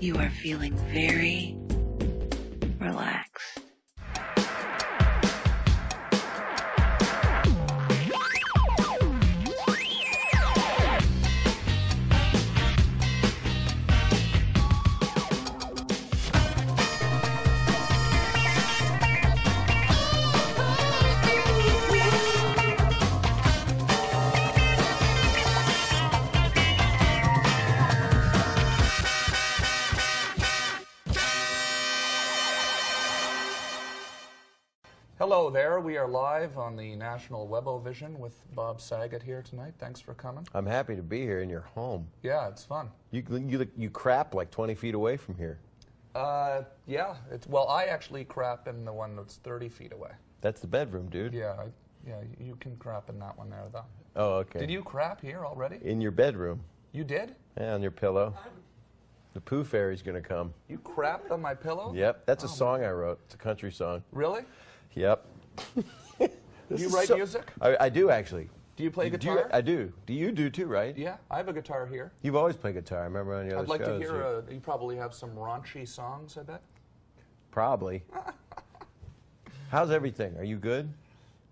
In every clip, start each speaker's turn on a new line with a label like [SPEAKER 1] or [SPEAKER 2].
[SPEAKER 1] You are feeling very relaxed.
[SPEAKER 2] Hello there. We are live on the National Webovision with Bob Saget here tonight. Thanks for coming.
[SPEAKER 3] I'm happy to be here in your home.
[SPEAKER 2] Yeah, it's fun.
[SPEAKER 3] You crap like 20 feet away from here.
[SPEAKER 2] Yeah. Well, I actually crap in the one that's 30 feet away.
[SPEAKER 3] That's the bedroom, dude.
[SPEAKER 2] Yeah, you can crap in that one there, though.
[SPEAKER 3] Oh, okay.
[SPEAKER 2] Did you crap here already?
[SPEAKER 3] In your bedroom.
[SPEAKER 2] You did?
[SPEAKER 3] Yeah, on your pillow. The poo fairy's gonna come.
[SPEAKER 2] You crapped on my pillow?
[SPEAKER 3] Yep, that's a song I wrote. It's a country song.
[SPEAKER 2] Really?
[SPEAKER 3] Yep.
[SPEAKER 2] Do you write music?
[SPEAKER 3] I do, actually.
[SPEAKER 2] Do you play guitar?
[SPEAKER 3] I do. Do you do too, right?
[SPEAKER 2] Yeah, I have a guitar here.
[SPEAKER 3] You've always played guitar. I remember on your other
[SPEAKER 2] I'd like
[SPEAKER 3] shows.
[SPEAKER 2] to hear, you probably have some raunchy songs, I bet?
[SPEAKER 3] Probably. How's everything? Are you good?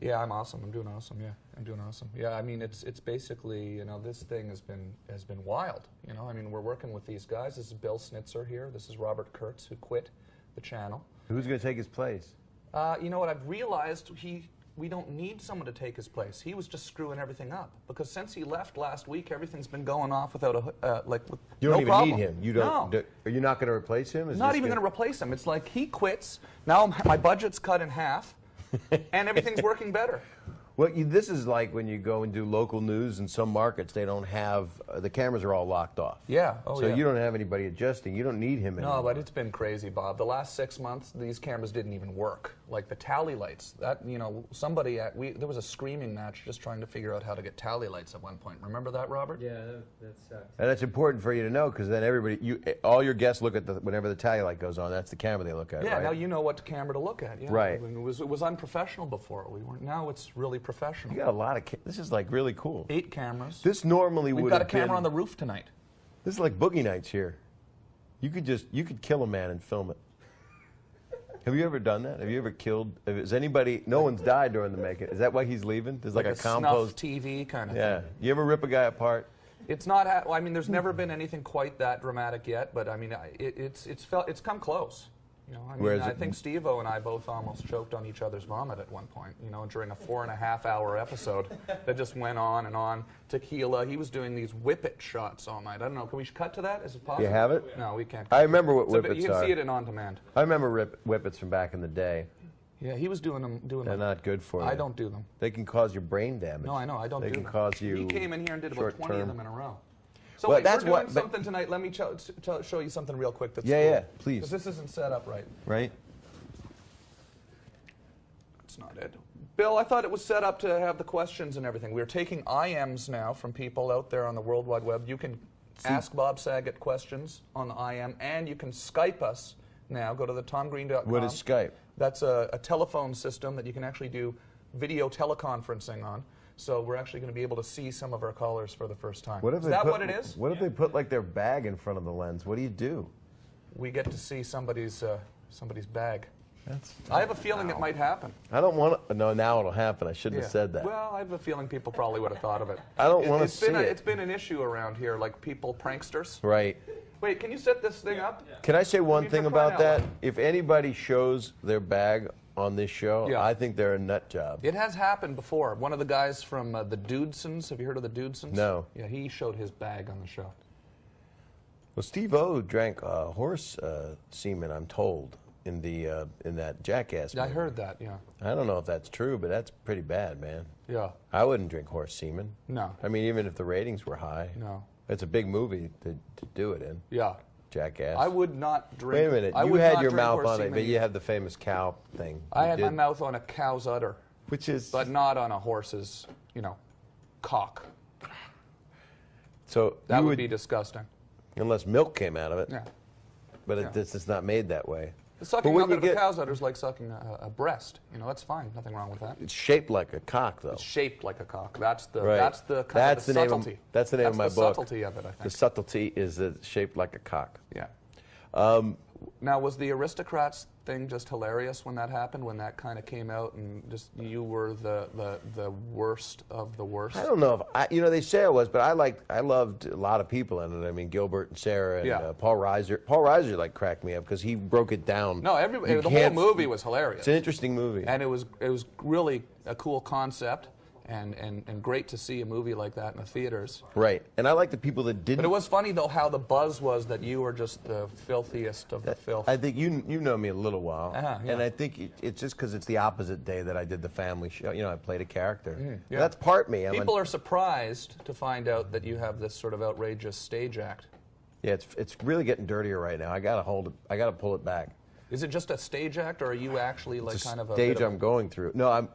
[SPEAKER 2] Yeah, I'm awesome. I'm doing awesome. Yeah, I'm doing awesome. Yeah, I mean, it's basically, you know, this thing has been wild. You know, I mean, we're working with these guys. This is Bill Snitzer here. This is Robert Kurtz, who quit the channel.
[SPEAKER 3] Who's going to take his place?
[SPEAKER 2] You know what? I've realized we don't need someone to take his place. He was just screwing everything up because since he left last week, everything's been going off without a with
[SPEAKER 3] You don't
[SPEAKER 2] no
[SPEAKER 3] even
[SPEAKER 2] problem.
[SPEAKER 3] need him. You don't.
[SPEAKER 2] No.
[SPEAKER 3] Are you not going to replace him?
[SPEAKER 2] Not even going to replace him. It's like he quits. Now my budget's cut in half, and everything's working better.
[SPEAKER 3] Well, this is like when you go and do local news in some markets, they don't have, the cameras are all locked off.
[SPEAKER 2] Yeah.
[SPEAKER 3] So you don't have anybody adjusting. You don't need him anymore.
[SPEAKER 2] No, but it's been crazy, Bob. The last 6 months, these cameras didn't even work. Like the tally lights. That, you know, there was a screaming match just trying to figure out how to get tally lights at one point. Remember that, Robert?
[SPEAKER 4] Yeah, that sucks.
[SPEAKER 3] And that's important for you to know because then all your guests look at whenever the tally light goes on. That's the camera they look at.
[SPEAKER 2] Yeah.
[SPEAKER 3] Right?
[SPEAKER 2] Now you know what camera to look at. Yeah.
[SPEAKER 3] Right.
[SPEAKER 2] I mean, it was unprofessional before. We weren't. Now it's really professional.
[SPEAKER 3] You got a lot of. This is like really cool.
[SPEAKER 2] 8 cameras.
[SPEAKER 3] This normally would.
[SPEAKER 2] We've got a camera on the roof tonight.
[SPEAKER 3] This is like boogie nights here. You could kill a man and film it. Have you ever done that? Have you ever killed? Has anybody? No one's died during the making. Is that why he's leaving? There's like a compost
[SPEAKER 2] snuff TV kind of
[SPEAKER 3] thing.
[SPEAKER 2] thing.
[SPEAKER 3] You ever rip a guy apart?
[SPEAKER 2] It's not. Well, I mean, there's never been anything quite that dramatic yet. But I mean, it's come close. You know, I mean, I think Steve-O and I both almost choked on each other's vomit at one point, you know, during a 4.5-hour episode that just went on and on. Tequila, he was doing these whippet shots all night. I don't know, can we cut to that? Is it possible?
[SPEAKER 3] You have it?
[SPEAKER 2] No, we can't.
[SPEAKER 3] I remember what whippets are.
[SPEAKER 2] You can see it in On Demand.
[SPEAKER 3] I remember whippets from back in the day.
[SPEAKER 2] Yeah, he was doing them.
[SPEAKER 3] They're not good for you.
[SPEAKER 2] I don't do them.
[SPEAKER 3] They can cause you brain damage.
[SPEAKER 2] No, I know, I don't do them.
[SPEAKER 3] They can cause you.
[SPEAKER 2] He came in here and did about 20 of them in a row. So
[SPEAKER 3] well,
[SPEAKER 2] wait, we're doing something tonight. Let me show you something real quick. That's cool.
[SPEAKER 3] Yeah, please.
[SPEAKER 2] Because this isn't set up right.
[SPEAKER 3] Right.
[SPEAKER 2] That's not it. Bill, I thought it was set up to have the questions and everything. We're taking IMs now from people out there on the World Wide Web. You can ask Bob Saget questions on the IM, and you can Skype us now. Go to the TomGreen.com.
[SPEAKER 3] What is Skype?
[SPEAKER 2] That's a telephone system that you can actually do video teleconferencing on. So we're actually going to be able to see some of our callers for the first time. Is that what it is?
[SPEAKER 3] What if they put like their bag in front of the lens? What do you do?
[SPEAKER 2] We get to see somebody's bag. I have a feeling it might happen.
[SPEAKER 3] I don't want to. No, now it'll happen. I shouldn't have said that.
[SPEAKER 2] Well, I have a feeling people probably would have thought of it.
[SPEAKER 3] I don't want to see it.
[SPEAKER 2] It's been an issue around here, like people pranksters.
[SPEAKER 3] Right.
[SPEAKER 2] Wait, can you set this thing up?
[SPEAKER 3] Can I say one thing about that? If anybody shows their bag on this show, I think they're a nut job.
[SPEAKER 2] It has happened before. One of the guys from the Dudesons, have you heard of the Dudesons?
[SPEAKER 3] No.
[SPEAKER 2] Yeah, he showed his bag on the show.
[SPEAKER 3] Well, Steve-O drank horse semen, I'm told, in that Jackass movie.
[SPEAKER 2] I heard that, yeah.
[SPEAKER 3] I don't know if that's true, but that's pretty bad, man.
[SPEAKER 2] Yeah.
[SPEAKER 3] I wouldn't drink horse semen.
[SPEAKER 2] No.
[SPEAKER 3] I mean, even if the ratings were high.
[SPEAKER 2] No.
[SPEAKER 3] It's a big movie to do it in.
[SPEAKER 2] Yeah.
[SPEAKER 3] Jackass.
[SPEAKER 2] I would not drink.
[SPEAKER 3] Wait a minute. You had your mouth on it, but you had the famous cow thing.
[SPEAKER 2] I had my mouth on a cow's udder.
[SPEAKER 3] Which is...
[SPEAKER 2] But not on a horse's, cock.
[SPEAKER 3] So
[SPEAKER 2] that would be disgusting.
[SPEAKER 3] Unless milk came out of it.
[SPEAKER 2] Yeah.
[SPEAKER 3] But it's not made that way.
[SPEAKER 2] Sucking milk out of a cow's udder is like sucking a breast. That's fine. Nothing wrong with that.
[SPEAKER 3] It's shaped like a cock, though.
[SPEAKER 2] It's shaped like a cock. That's the
[SPEAKER 3] That's
[SPEAKER 2] the subtlety.
[SPEAKER 3] That's the name of my book.
[SPEAKER 2] That's the subtlety of it, I think.
[SPEAKER 3] The subtlety is that it's shaped like a cock.
[SPEAKER 2] Yeah. Now, was the Aristocrats thing just hilarious when that happened, when that kind of came out, and just you were the worst of the worst?
[SPEAKER 3] I don't know if you know, they say I was, but I loved a lot of people in it. I mean, Gilbert and Sarah and Paul Reiser. Paul Reiser like cracked me up because he broke it down.
[SPEAKER 2] No, the whole movie was hilarious.
[SPEAKER 3] It's an interesting movie,
[SPEAKER 2] and it was really a cool concept. And great to see a movie like that in the theaters.
[SPEAKER 3] Right. And I like the people that didn't.
[SPEAKER 2] But it was funny, though, how the buzz was that you were just the filthiest of the filth.
[SPEAKER 3] I think you know me a little while.
[SPEAKER 2] Yeah.
[SPEAKER 3] And I think it's just because it's the opposite day that I did the family show. You know, I played a character.
[SPEAKER 2] Yeah.
[SPEAKER 3] That's part me.
[SPEAKER 2] People are surprised to find out that you have this sort of outrageous stage act.
[SPEAKER 3] Yeah, it's really getting dirtier right now. I got to pull it back.
[SPEAKER 2] Is it just a stage act, or are you actually like kind of a
[SPEAKER 3] stage I'm going through? No,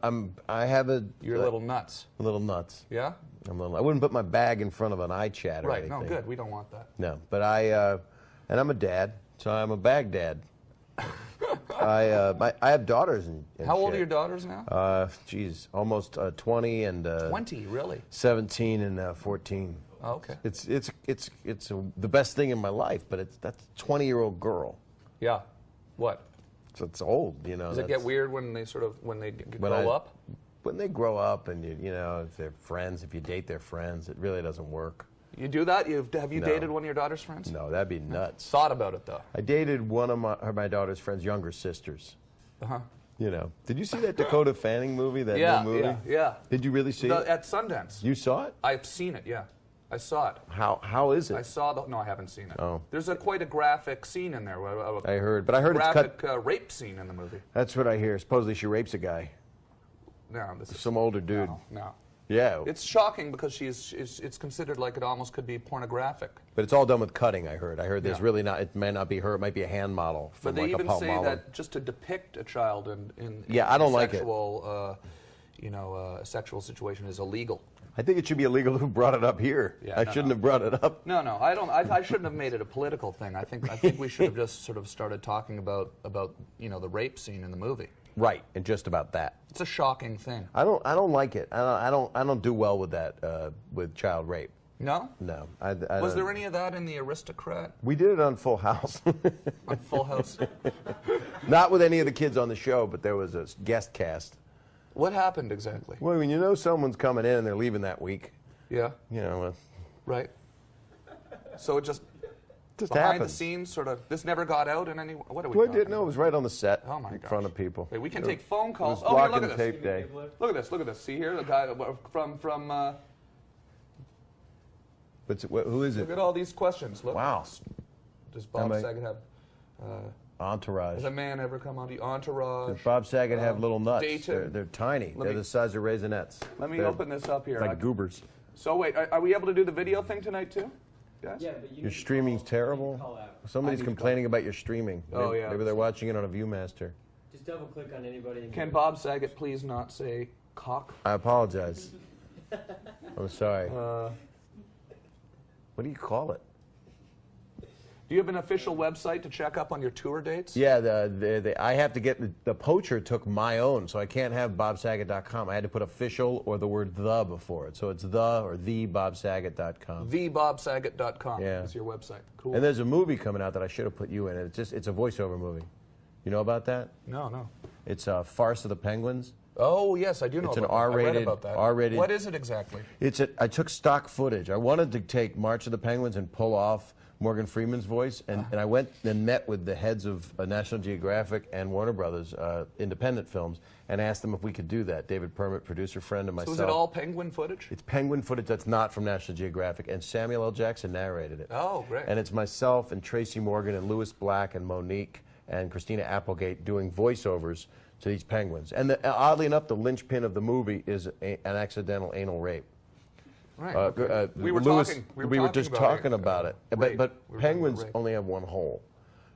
[SPEAKER 3] I have a.
[SPEAKER 2] You're a little nuts.
[SPEAKER 3] A little nuts.
[SPEAKER 2] Yeah.
[SPEAKER 3] I wouldn't put my bag in front of an eye chat or anything.
[SPEAKER 2] Right. No, good. We don't want that.
[SPEAKER 3] No, but and I'm a dad, so I'm a bag dad. I have daughters and
[SPEAKER 2] How old are your daughters now?
[SPEAKER 3] Geez, almost 20 and
[SPEAKER 2] 20, really?
[SPEAKER 3] 17 and 14.
[SPEAKER 2] Oh, okay.
[SPEAKER 3] It's the best thing in my life, but that's a 20-year-old girl.
[SPEAKER 2] Yeah. What?
[SPEAKER 3] So it's old, you know.
[SPEAKER 2] Does it get weird when they grow up?
[SPEAKER 3] When they grow up, and you know, if they're friends, if you date their friends, it really doesn't work.
[SPEAKER 2] You do that? Have you dated one of your daughter's friends?
[SPEAKER 3] No, that'd be nuts.
[SPEAKER 2] Thought about it though.
[SPEAKER 3] I dated one of my daughter's friends' younger sisters.
[SPEAKER 2] Uh-huh.
[SPEAKER 3] You know, did you see that Dakota Fanning movie? That new movie?
[SPEAKER 2] Yeah.
[SPEAKER 3] Did you really see it?
[SPEAKER 2] At Sundance.
[SPEAKER 3] You saw it?
[SPEAKER 2] I've seen it. Yeah. I saw it.
[SPEAKER 3] How is it?
[SPEAKER 2] I saw no, I haven't seen it.
[SPEAKER 3] Oh.
[SPEAKER 2] There's quite a graphic scene in there.
[SPEAKER 3] I heard, but I heard
[SPEAKER 2] graphic,
[SPEAKER 3] it's cut.
[SPEAKER 2] Rape scene in the movie.
[SPEAKER 3] That's what I hear. Supposedly she rapes a guy.
[SPEAKER 2] No, this is
[SPEAKER 3] some older dude.
[SPEAKER 2] No.
[SPEAKER 3] Yeah.
[SPEAKER 2] It's shocking because it's considered like it almost could be pornographic.
[SPEAKER 3] But it's all done with cutting. I heard. There's really not. It may not be her. It might be a hand model.
[SPEAKER 2] But they
[SPEAKER 3] like
[SPEAKER 2] even
[SPEAKER 3] a
[SPEAKER 2] say that just to depict a child in
[SPEAKER 3] I don't like it.
[SPEAKER 2] Sexual situation is illegal.
[SPEAKER 3] I think it should be illegal who brought it up here.
[SPEAKER 2] Yeah,
[SPEAKER 3] I shouldn't have brought it up.
[SPEAKER 2] No, I don't. I shouldn't have made it a political thing. I think we should have just sort of started talking about the rape scene in the movie.
[SPEAKER 3] Right, and just about that.
[SPEAKER 2] It's a shocking thing.
[SPEAKER 3] I don't like it. I don't do well with that with child rape.
[SPEAKER 2] No?
[SPEAKER 3] No.
[SPEAKER 2] Was there any of that in The Aristocrat?
[SPEAKER 3] We did it on Full House.
[SPEAKER 2] On Full House?
[SPEAKER 3] Not with any of the kids on the show, but there was a guest cast.
[SPEAKER 2] What happened exactly?
[SPEAKER 3] Well, when you know someone's coming in and they're leaving that week.
[SPEAKER 2] Yeah.
[SPEAKER 3] You know.
[SPEAKER 2] Right. So it just behind
[SPEAKER 3] happens.
[SPEAKER 2] the scenes, sort of. This never got out in any. What are we?
[SPEAKER 3] Well, it didn't. No, it was right on the set.
[SPEAKER 2] Oh my
[SPEAKER 3] in
[SPEAKER 2] gosh.
[SPEAKER 3] front of people.
[SPEAKER 2] Wait, we can take phone calls.
[SPEAKER 3] It was
[SPEAKER 2] Here, look
[SPEAKER 3] blocking
[SPEAKER 2] at
[SPEAKER 3] tape
[SPEAKER 2] this.
[SPEAKER 3] day.
[SPEAKER 2] Look at this. Look at this. See here, the guy from.
[SPEAKER 3] Who is it?
[SPEAKER 2] Look at all these questions. Look.
[SPEAKER 3] Wow.
[SPEAKER 2] Does Bob Saget have?
[SPEAKER 3] Entourage.
[SPEAKER 2] Has a man ever come onto Entourage?
[SPEAKER 3] Does Bob Saget have little nuts?
[SPEAKER 2] Dated?
[SPEAKER 3] They're tiny. They're the size of raisinets.
[SPEAKER 2] Let me open this up here.
[SPEAKER 3] Like goobers.
[SPEAKER 2] So wait, are we able to do the video thing tonight too? Guys?
[SPEAKER 4] Yeah, but
[SPEAKER 3] your streaming's terrible. Somebody's complaining about your streaming.
[SPEAKER 2] Oh yeah.
[SPEAKER 3] Maybe they're watching it on a ViewMaster.
[SPEAKER 4] Just double click on anybody.
[SPEAKER 2] Can Bob Saget please not say cock?
[SPEAKER 3] I apologize. I'm sorry. What do you call it?
[SPEAKER 2] Do you have an official website to check up on your tour dates?
[SPEAKER 3] Yeah, I have to get the poacher took my own, so I can't have bobsaget.com. I had to put official or the word the before it, so it's the or thebobsaget.com.
[SPEAKER 2] Thebobsaget.com is your website. Cool.
[SPEAKER 3] And there's a movie coming out that I should have put you in. It's a voiceover movie. You know about that?
[SPEAKER 2] No.
[SPEAKER 3] It's Farce of the Penguins.
[SPEAKER 2] Oh yes, I do know.
[SPEAKER 3] It's
[SPEAKER 2] about
[SPEAKER 3] an R-rated.
[SPEAKER 2] I read about that.
[SPEAKER 3] R-rated.
[SPEAKER 2] What is it exactly?
[SPEAKER 3] I took stock footage. I wanted to take March of the Penguins and pull off Morgan Freeman's voice, and I went and met with the heads of National Geographic and Warner Brothers independent films and asked them if we could do that. David Permit, producer friend, and myself.
[SPEAKER 2] So is it all Penguin footage?
[SPEAKER 3] It's Penguin footage that's not from National Geographic, and Samuel L. Jackson narrated it.
[SPEAKER 2] Oh, great.
[SPEAKER 3] And it's myself and Tracy Morgan and Louis Black and Monique and Christina Applegate doing voiceovers to these penguins. And oddly enough, the linchpin of the movie is an accidental anal rape.
[SPEAKER 2] Right.
[SPEAKER 3] We were just talking about it. But penguins only have one hole,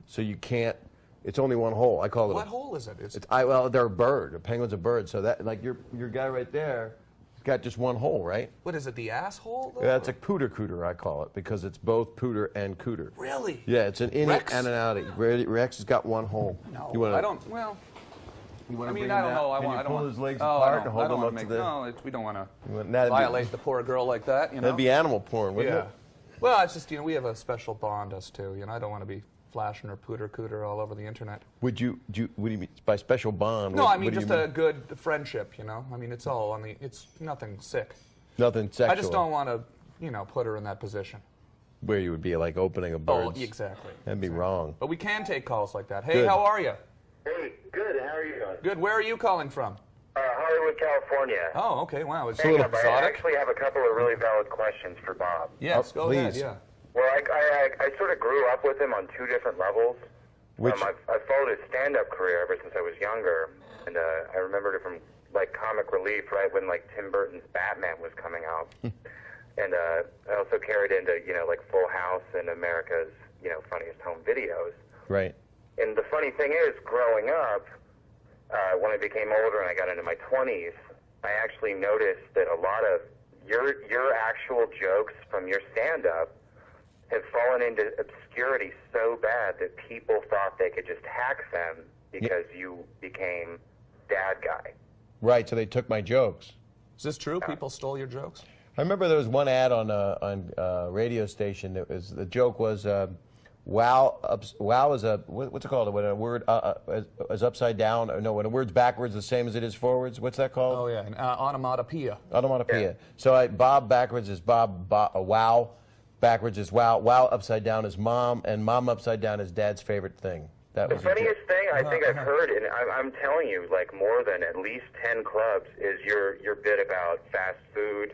[SPEAKER 3] so you can't. It's only one hole. I call it.
[SPEAKER 2] What hole is it?
[SPEAKER 3] Well, they're a bird. A penguin's a bird. So that, like your guy right there, has got just one hole, right?
[SPEAKER 2] What is it? The asshole?
[SPEAKER 3] Yeah, it's a pooter cooter. I call it because it's both pooter and cooter.
[SPEAKER 2] Really?
[SPEAKER 3] Yeah, it's an in
[SPEAKER 2] Rex?
[SPEAKER 3] and an outie. Rex has got one hole.
[SPEAKER 2] No, I don't. Well. I mean, I don't know.
[SPEAKER 3] Can you pull his legs
[SPEAKER 2] Oh,
[SPEAKER 3] apart and hold him up to the...
[SPEAKER 2] No, we don't want to
[SPEAKER 3] That'd
[SPEAKER 2] violate the poor girl like that, you know?
[SPEAKER 3] That'd be animal porn, wouldn't it?
[SPEAKER 2] Well, it's just, we have a special bond, us two. I don't want to be flashing her pooter cooter all over the internet.
[SPEAKER 3] What do you mean by special bond?
[SPEAKER 2] No,
[SPEAKER 3] what,
[SPEAKER 2] I mean just a good friendship, you know? I mean, it's all on the, it's nothing sick.
[SPEAKER 3] Nothing sexual.
[SPEAKER 2] I just don't want to, you know, put her in that position.
[SPEAKER 3] Where you would be like opening a bird's.
[SPEAKER 2] Oh, exactly.
[SPEAKER 3] That'd be wrong.
[SPEAKER 2] But we can take calls like that. Hey,
[SPEAKER 3] Good.
[SPEAKER 2] how are you?
[SPEAKER 5] Hey, good. How are you doing?
[SPEAKER 2] Good. Where are you calling from?
[SPEAKER 5] Hollywood, California.
[SPEAKER 2] Oh, okay. Wow. It's a
[SPEAKER 5] Hang
[SPEAKER 2] little
[SPEAKER 5] up, I
[SPEAKER 2] exotic.
[SPEAKER 5] actually have a couple of really valid questions for Bob.
[SPEAKER 2] Yes, go ahead.
[SPEAKER 3] please.
[SPEAKER 2] Yeah.
[SPEAKER 5] Well, I sort of grew up with him on two different levels.
[SPEAKER 3] Which?
[SPEAKER 5] I've followed his stand-up career ever since I was younger, and I remembered it from like comic relief, right when like Tim Burton's Batman was coming out, and I also carried into like Full House and America's Funniest Home Videos.
[SPEAKER 3] Right.
[SPEAKER 5] And the funny thing is, growing up, when I became older and I got into my 20s, I actually noticed that a lot of your actual jokes from your stand-up have fallen into obscurity so bad that people thought they could just hack them because you became dad guy.
[SPEAKER 3] Right. So they took my jokes.
[SPEAKER 2] Is this true? People stole your jokes?
[SPEAKER 3] I remember there was one ad on a radio station that was the joke was wow is a what's it called when a word is upside down, or no, when a word's backwards the same as it is forwards, what's that called?
[SPEAKER 2] Oh yeah, an onomatopoeia.
[SPEAKER 3] Onomatopoeia.
[SPEAKER 5] Yeah.
[SPEAKER 3] So Bob backwards is wow, backwards is wow upside down is mom, and mom upside down is dad's favorite thing. That
[SPEAKER 5] The
[SPEAKER 3] was
[SPEAKER 5] funniest thing I think I've heard, and I'm telling you, like more than at least 10 clubs, is your bit about fast food.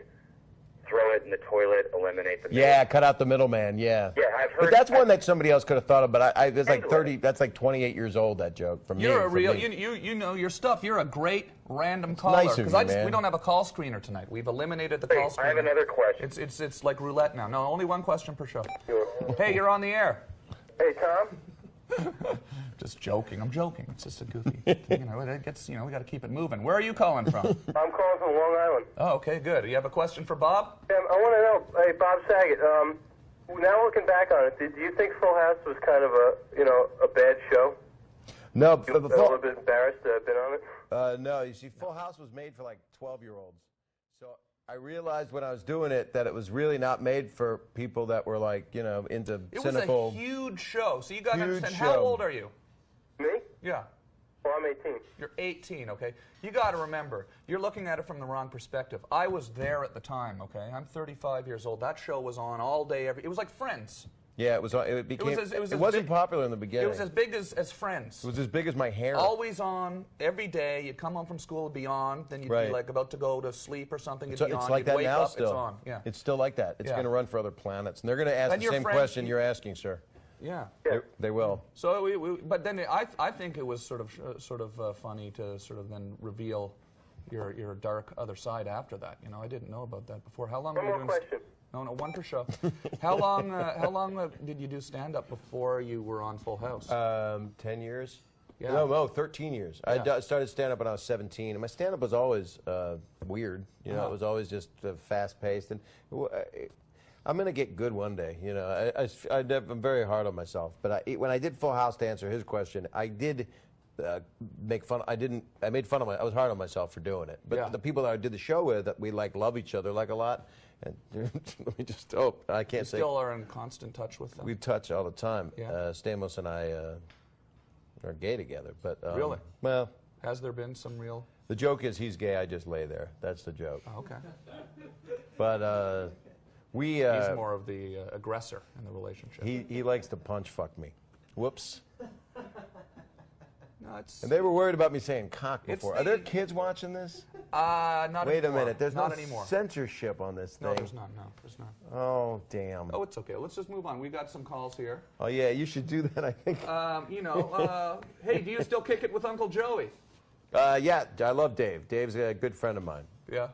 [SPEAKER 5] Throw it in the toilet, eliminate the
[SPEAKER 3] yeah, cut out the middleman. Yeah.
[SPEAKER 5] Yeah, I've heard.
[SPEAKER 3] But that's one that somebody else could have thought of. But it's like
[SPEAKER 5] Totally.
[SPEAKER 3] 30. That's like 28 years old. That joke from
[SPEAKER 2] You're
[SPEAKER 3] me.
[SPEAKER 2] a real,
[SPEAKER 3] from me.
[SPEAKER 2] you know your stuff. You're a great random caller.
[SPEAKER 3] nice of you, man.
[SPEAKER 2] We don't have a call screener tonight. We've eliminated the call screener.
[SPEAKER 5] I have another question.
[SPEAKER 2] It's like roulette now. No, only one question per show. Hey, you're on the air.
[SPEAKER 5] Hey, Tom.
[SPEAKER 2] Just joking. I'm joking. It's just a goofy. It gets. We got to keep it moving. Where are you calling from?
[SPEAKER 5] I'm calling from Long Island.
[SPEAKER 2] Oh, okay, good. You have a question for Bob?
[SPEAKER 5] I want to know, hey, Bob Saget. Now looking back on it, do you think Full House was kind of a bad show?
[SPEAKER 3] No,
[SPEAKER 5] You feel a little bit embarrassed to have been on it?
[SPEAKER 3] no. You see, Full House was made for like 12-year-olds. So I realized when I was doing it that it was really not made for people that were like into cynical.
[SPEAKER 2] It was a huge show. So you got to
[SPEAKER 3] Huge
[SPEAKER 2] understand.
[SPEAKER 3] show.
[SPEAKER 2] How old are you?
[SPEAKER 5] Me?
[SPEAKER 2] Yeah.
[SPEAKER 5] Well, I'm 18.
[SPEAKER 2] You're 18, okay? You got to remember, you're looking at it from the wrong perspective. I was there at the time, okay? I'm 35 years old. That show was on all day, it was like Friends.
[SPEAKER 3] Yeah, it was. It became.
[SPEAKER 2] It
[SPEAKER 3] wasn't popular in the beginning.
[SPEAKER 2] It was as big as Friends.
[SPEAKER 3] It was as big as my hair.
[SPEAKER 2] Always on, every day. You'd come home from school, it'd be on. Then you'd be like about to go to sleep or something, it'd be on.
[SPEAKER 3] It's like
[SPEAKER 2] You'd
[SPEAKER 3] that
[SPEAKER 2] wake
[SPEAKER 3] now
[SPEAKER 2] up,
[SPEAKER 3] still.
[SPEAKER 2] It's on. Yeah.
[SPEAKER 3] It's still like that. It's
[SPEAKER 2] Yeah.
[SPEAKER 3] going to run for other planets, and they're going to ask
[SPEAKER 2] And
[SPEAKER 3] the
[SPEAKER 2] your
[SPEAKER 3] same
[SPEAKER 2] friends-
[SPEAKER 3] question you're asking, sir.
[SPEAKER 2] Yeah.
[SPEAKER 3] They will.
[SPEAKER 2] So, but then I think it was sort of funny to sort of then reveal your dark other side after that. I didn't know about that before. How long were you doing?
[SPEAKER 5] Question.
[SPEAKER 2] No, one per show. How long did you do stand-up before you were on Full House?
[SPEAKER 3] 10 years.
[SPEAKER 2] Yeah.
[SPEAKER 3] No, 13 years.
[SPEAKER 2] Yeah.
[SPEAKER 3] I started stand-up when I was 17, and my stand-up was always weird. It was always just fast-paced, and I'm going to get good one day. I'm very hard on myself, but when I did Full House, to answer his question, I did make fun. I made fun of I was hard on myself for doing it, but the people that I did the show with, that we love each other a lot. And we just I can't say.
[SPEAKER 2] Still are in constant touch with them.
[SPEAKER 3] We touch all the time.
[SPEAKER 2] Yeah.
[SPEAKER 3] Stamos and I are gay together, but
[SPEAKER 2] Really?
[SPEAKER 3] Well,
[SPEAKER 2] Has there been some real?
[SPEAKER 3] the joke is he's gay. I just lay there. That's the joke.
[SPEAKER 2] Oh, okay.
[SPEAKER 3] But we.
[SPEAKER 2] He's more of the aggressor in the relationship.
[SPEAKER 3] He likes to punch fuck me. Whoops.
[SPEAKER 2] No, it's
[SPEAKER 3] And they were worried about me saying cock
[SPEAKER 2] It's
[SPEAKER 3] before.
[SPEAKER 2] the-
[SPEAKER 3] Are there kids watching this?
[SPEAKER 2] not
[SPEAKER 3] Wait
[SPEAKER 2] anymore.
[SPEAKER 3] a minute. There's
[SPEAKER 2] not
[SPEAKER 3] no
[SPEAKER 2] anymore.
[SPEAKER 3] censorship on this thing.
[SPEAKER 2] No, there's not. No, there's not.
[SPEAKER 3] Oh, damn.
[SPEAKER 2] Oh, it's okay. Let's just move on. We got some calls here.
[SPEAKER 3] Oh, yeah, you should do that, I think.
[SPEAKER 2] Hey, do you still kick it with Uncle Joey?
[SPEAKER 3] Yeah, I love Dave. Dave's a good friend of mine.
[SPEAKER 2] Yeah.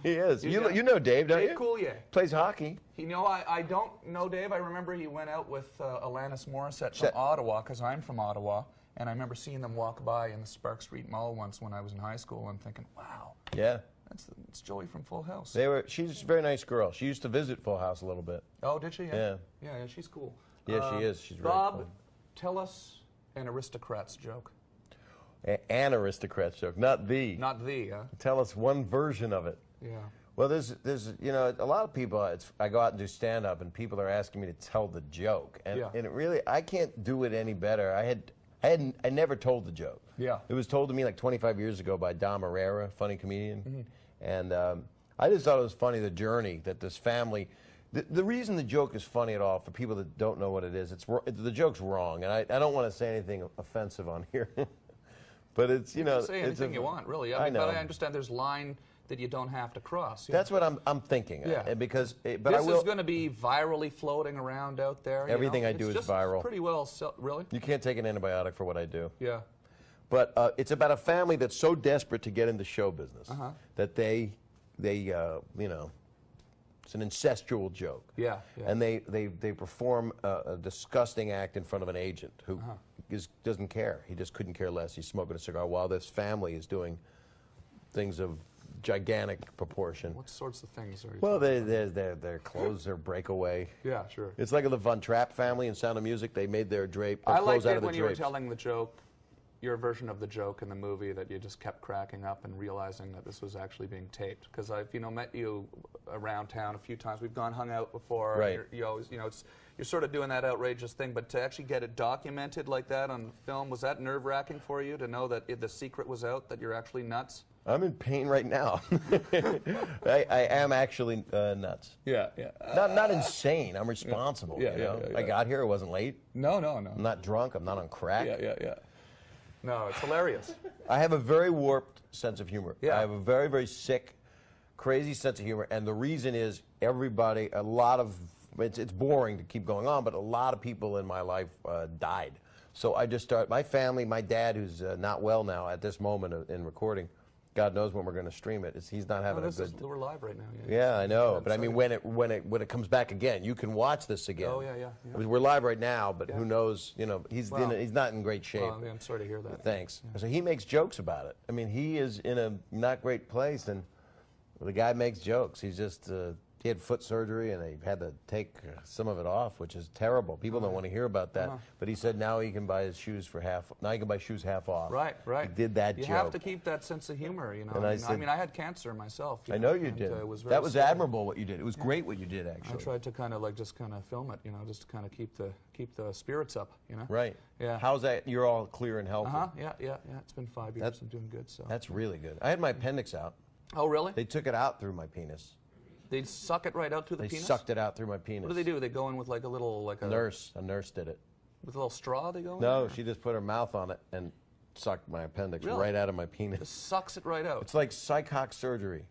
[SPEAKER 3] He is. You
[SPEAKER 2] got-
[SPEAKER 3] know Dave, don't
[SPEAKER 2] Dave
[SPEAKER 3] you?
[SPEAKER 2] Coulier.
[SPEAKER 3] Plays hockey.
[SPEAKER 2] I don't know Dave. I remember he went out with Alanis Morissette from Ottawa, because I'm from Ottawa, and I remember seeing them walk by in the Spark Street Mall once when I was in high school and thinking, wow,
[SPEAKER 3] Yeah.
[SPEAKER 2] it's Joey from Full House.
[SPEAKER 3] She's a very nice girl. She used to visit Full House a little bit.
[SPEAKER 2] Oh, did she?
[SPEAKER 3] Yeah.
[SPEAKER 2] Yeah, she's cool.
[SPEAKER 3] Yeah, she is. She's very
[SPEAKER 2] Bob,
[SPEAKER 3] cool.
[SPEAKER 2] tell us an Aristocrats joke.
[SPEAKER 3] An aristocrat joke, not the.
[SPEAKER 2] Not the, huh?
[SPEAKER 3] Tell us one version of it.
[SPEAKER 2] Yeah.
[SPEAKER 3] Well, there's you know, a lot of people. I go out and do stand-up, and people are asking me to tell the joke, and it really, I can't do it any better. I never told the joke.
[SPEAKER 2] Yeah.
[SPEAKER 3] It was told to me like 25 years ago by Dom Herrera, funny comedian, and I just thought it was funny, the journey that this family. The reason the joke is funny at all, for people that don't know what it is, the joke's wrong, and I don't want to say anything offensive on here, but it's, you know,
[SPEAKER 2] can say anything you want, really.
[SPEAKER 3] I know.
[SPEAKER 2] But I understand there's line that you don't have to cross.
[SPEAKER 3] That's what I'm thinking.
[SPEAKER 2] Yeah.
[SPEAKER 3] Because, but
[SPEAKER 2] this is going to be virally floating around out there.
[SPEAKER 3] Everything I do is viral.
[SPEAKER 2] Pretty well, really.
[SPEAKER 3] You can't take an antibiotic for what I do.
[SPEAKER 2] Yeah.
[SPEAKER 3] But it's about a family that's so desperate to get into show business that they you know, it's an incestual joke.
[SPEAKER 2] Yeah.
[SPEAKER 3] And they perform a disgusting act in front of an agent who doesn't care. He just couldn't care less. He's smoking a cigar while this family is doing things of gigantic proportion.
[SPEAKER 2] What sorts of things are you
[SPEAKER 3] Well, their clothes are breakaway.
[SPEAKER 2] Yeah, sure.
[SPEAKER 3] It's like the Von Trapp family in Sound of Music. They made their
[SPEAKER 2] I
[SPEAKER 3] clothes
[SPEAKER 2] liked
[SPEAKER 3] out
[SPEAKER 2] it
[SPEAKER 3] of the
[SPEAKER 2] when you were
[SPEAKER 3] drapes.
[SPEAKER 2] telling the joke, your version of the joke in the movie, that you just kept cracking up and realizing that this was actually being taped. Because I've, you know, met you around town a few times. We've hung out before.
[SPEAKER 3] Right.
[SPEAKER 2] You always, you know, you're sort of doing that outrageous thing, but to actually get it documented like that on film, was that nerve-wracking for you to know that the secret was out, that you're actually nuts?
[SPEAKER 3] I'm in pain right now. I am actually nuts.
[SPEAKER 2] Yeah.
[SPEAKER 3] Not insane. I'm responsible. You know? I got here. I wasn't late.
[SPEAKER 2] No.
[SPEAKER 3] I'm not drunk. I'm not on crack.
[SPEAKER 2] Yeah. No, it's hilarious.
[SPEAKER 3] I have a very warped sense of humor.
[SPEAKER 2] Yeah.
[SPEAKER 3] I have a very, very sick, crazy sense of humor, and the reason is everybody, it's boring to keep going on, but a lot of people in my life died. So I just started, my family, my dad, who's not well now at this moment in recording, God knows when we're going to stream it. He's not having a good.
[SPEAKER 2] We're live right now.
[SPEAKER 3] Yeah, I know. But I mean, when it comes back again, you can watch this again.
[SPEAKER 2] Oh yeah.
[SPEAKER 3] We're live right now, but who knows? You know, he's not in great shape.
[SPEAKER 2] Well, I'm sorry to hear that.
[SPEAKER 3] Thanks. Yeah. So he makes jokes about it. I mean, he is in a not great place, and the guy makes jokes. He's just he had foot surgery, and they had to take some of it off, which is terrible. People don't want to hear about that. But he said now he can buy his shoes for half. Now he can buy shoes half off.
[SPEAKER 2] Right.
[SPEAKER 3] He did that joke.
[SPEAKER 2] You have to keep that sense of humor, you know.
[SPEAKER 3] And I mean,
[SPEAKER 2] I had cancer myself.
[SPEAKER 3] I know you did.
[SPEAKER 2] That was
[SPEAKER 3] admirable what you did. It was great what you did, actually.
[SPEAKER 2] I tried to kind of just film it, you know, just to kind of keep the spirits up, you know.
[SPEAKER 3] Right.
[SPEAKER 2] Yeah.
[SPEAKER 3] How's that? You're all clear and healthy.
[SPEAKER 2] Yeah. It's been 5 years. I'm doing good. So.
[SPEAKER 3] That's really good. I had my appendix out.
[SPEAKER 2] Oh, really?
[SPEAKER 3] They took it out through my penis.
[SPEAKER 2] They suck it right out through the penis?
[SPEAKER 3] They sucked it out through my penis.
[SPEAKER 2] What do they do? They go in with like a
[SPEAKER 3] nurse. A nurse did it.
[SPEAKER 2] With a little straw they go in?
[SPEAKER 3] No, she just put her mouth on it and sucked my appendix right out of my penis.
[SPEAKER 2] Just sucks it right out.
[SPEAKER 3] It's like psychoc surgery.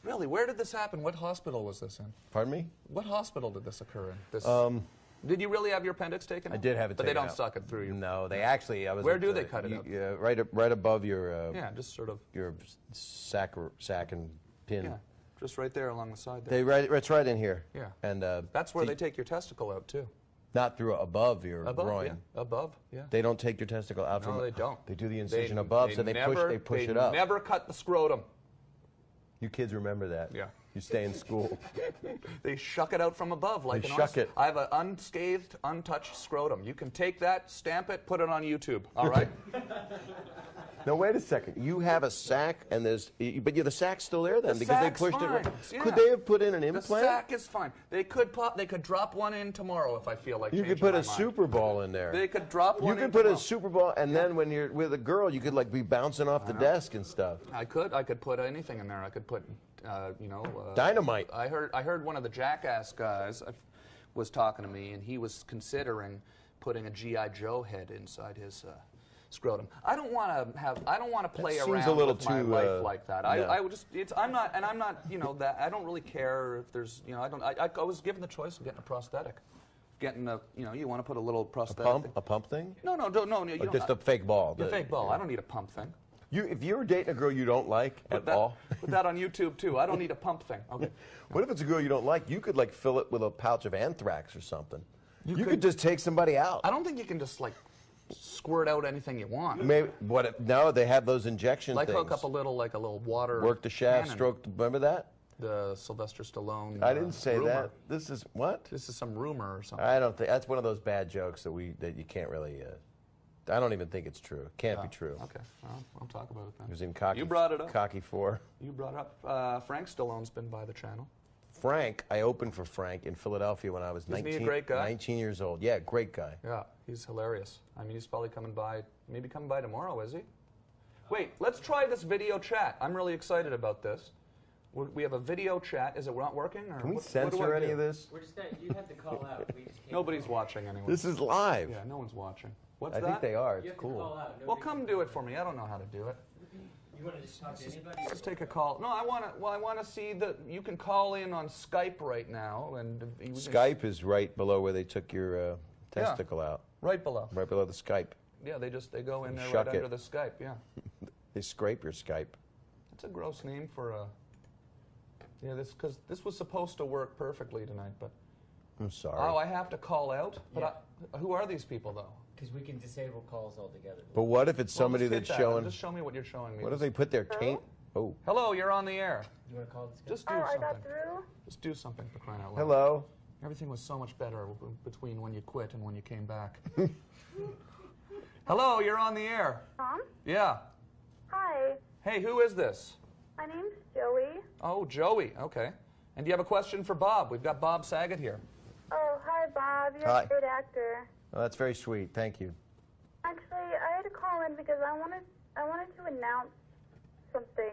[SPEAKER 2] Really? Where did this happen? What hospital was this in?
[SPEAKER 3] Pardon me?
[SPEAKER 2] What hospital did this occur in? Did you really have your appendix taken out?
[SPEAKER 3] I did have it taken out.
[SPEAKER 2] But they don't suck it through you?
[SPEAKER 3] No, they actually...
[SPEAKER 2] Where do they cut it out?
[SPEAKER 3] Right above your...
[SPEAKER 2] yeah, just sort of...
[SPEAKER 3] Your sac and pin.
[SPEAKER 2] Yeah. Just right there along the side there.
[SPEAKER 3] It's right in here.
[SPEAKER 2] Yeah.
[SPEAKER 3] And
[SPEAKER 2] that's where they take your testicle out, too.
[SPEAKER 3] Not through above your groin.
[SPEAKER 2] Yeah. Above, yeah.
[SPEAKER 3] They don't take your testicle out from...
[SPEAKER 2] No, they don't.
[SPEAKER 3] They do the incision above, so they push it up.
[SPEAKER 2] They never cut the scrotum.
[SPEAKER 3] You kids remember that.
[SPEAKER 2] Yeah.
[SPEAKER 3] You stay in school.
[SPEAKER 2] They shuck it out from above like an
[SPEAKER 3] shuck it.
[SPEAKER 2] I have an unscathed, untouched scrotum. You can take that, stamp it, put it on YouTube, all right?
[SPEAKER 3] No, wait a second. You have a sac, and but the sac's still there then because they pushed it.
[SPEAKER 2] Yeah.
[SPEAKER 3] Could they have put in an implant?
[SPEAKER 2] The sac is fine. They could drop one in tomorrow if I feel like.
[SPEAKER 3] You could put a Super Ball in there.
[SPEAKER 2] They could drop one.
[SPEAKER 3] You could put a Super Ball, and then when you're with a girl, you could like be bouncing off the desk and stuff.
[SPEAKER 2] I could put anything in there. I could put,
[SPEAKER 3] dynamite.
[SPEAKER 2] I heard one of the Jackass guys was talking to me, and he was considering putting a G.I. Joe head inside his scrotum. I don't want to play around with my life like that. I'm not, you know, that I don't really care if there's, you know, I was given the choice of getting a prosthetic. Getting a, you know, you want to put a little prosthetic.
[SPEAKER 3] A pump thing?
[SPEAKER 2] No.
[SPEAKER 3] Just a fake ball.
[SPEAKER 2] A fake ball. I don't need a pump thing.
[SPEAKER 3] If you're dating a girl you don't like at all.
[SPEAKER 2] Put that on YouTube too. I don't need a pump thing. Okay.
[SPEAKER 3] What if it's a girl you don't like? You could like fill it with a pouch of anthrax or something. You could just take somebody out.
[SPEAKER 2] I don't think you can just like squirt out anything you want.
[SPEAKER 3] Maybe no, they have those injection things.
[SPEAKER 2] Like hook up a little water.
[SPEAKER 3] Work the shaft,
[SPEAKER 2] cannon.
[SPEAKER 3] stroke. Remember that?
[SPEAKER 2] The Sylvester Stallone.
[SPEAKER 3] I didn't say
[SPEAKER 2] rumor.
[SPEAKER 3] that. This is what?
[SPEAKER 2] This is some rumor or something.
[SPEAKER 3] I don't think that's one of those bad jokes that you can't really. I don't even think it's true. It can't be true.
[SPEAKER 2] Okay, well, I'll talk about it then.
[SPEAKER 3] It was in Cocky.
[SPEAKER 2] You brought it up.
[SPEAKER 3] Cocky 4.
[SPEAKER 2] You brought it up. Frank Stallone's been by the channel.
[SPEAKER 3] Frank, I opened for Frank in Philadelphia when I was
[SPEAKER 2] Isn't he a great guy?
[SPEAKER 3] 19 years old. Yeah, great guy.
[SPEAKER 2] Yeah, he's hilarious. I mean, he's probably coming by, maybe coming by tomorrow, is he? Wait, let's try this video chat. I'm really excited about this. We have a video chat. Is it not working? Or
[SPEAKER 3] Can we
[SPEAKER 2] what
[SPEAKER 3] censor
[SPEAKER 2] do I
[SPEAKER 3] any
[SPEAKER 2] do?
[SPEAKER 3] of this?
[SPEAKER 4] We're just you have to call out. We just can't.
[SPEAKER 2] Nobody's watching anyway.
[SPEAKER 3] This is live.
[SPEAKER 2] Yeah, no one's watching. What's
[SPEAKER 3] I
[SPEAKER 2] that?
[SPEAKER 3] think they are.
[SPEAKER 4] You
[SPEAKER 3] It's
[SPEAKER 4] have to call
[SPEAKER 3] cool.
[SPEAKER 4] out.
[SPEAKER 2] Well,
[SPEAKER 4] Nobody
[SPEAKER 2] come
[SPEAKER 4] can-
[SPEAKER 2] do it for me. I don't know how to do it.
[SPEAKER 4] You want to just talk to anybody?
[SPEAKER 2] Let's just take a call. No, I want to. Well, I want to see that you can call in on Skype right now, and we can-
[SPEAKER 3] Skype is right below where they took your testicle out.
[SPEAKER 2] right below.
[SPEAKER 3] Right below the Skype.
[SPEAKER 2] Yeah, they go in there
[SPEAKER 3] Shuck
[SPEAKER 2] right
[SPEAKER 3] it.
[SPEAKER 2] under the Skype. Yeah,
[SPEAKER 3] They scrape your Skype.
[SPEAKER 2] it's a gross name for a. Yeah, because this was supposed to work perfectly tonight, but.
[SPEAKER 3] I'm sorry.
[SPEAKER 2] Oh, I have to call out.
[SPEAKER 4] Yeah.
[SPEAKER 2] But who are these people though?
[SPEAKER 4] Because we can disable calls altogether.
[SPEAKER 3] But what if it's somebody
[SPEAKER 2] Well,
[SPEAKER 3] that's
[SPEAKER 2] just hit that.
[SPEAKER 3] showing?
[SPEAKER 2] Just show me what you're showing me.
[SPEAKER 3] What if they put their taint? Oh.
[SPEAKER 2] Hello, you're on the air.
[SPEAKER 4] You want to call this guy?
[SPEAKER 2] Just do
[SPEAKER 6] Oh, I
[SPEAKER 2] something.
[SPEAKER 6] got through.
[SPEAKER 2] Just do something for crying out loud.
[SPEAKER 3] Hello.
[SPEAKER 2] Everything was so much better between when you quit and when you came back. Hello, you're on the air.
[SPEAKER 6] Tom?
[SPEAKER 2] Yeah.
[SPEAKER 6] Hi.
[SPEAKER 2] Hey, who is this?
[SPEAKER 6] My name's Joey.
[SPEAKER 2] Oh, Joey. Okay. And do you have a question for Bob? We've got Bob Saget here.
[SPEAKER 6] Oh, hi, Bob. You're
[SPEAKER 3] Hi.
[SPEAKER 6] a great actor.
[SPEAKER 3] Oh, that's very sweet. Thank you.
[SPEAKER 6] Actually, I had to call in because I wanted to announce something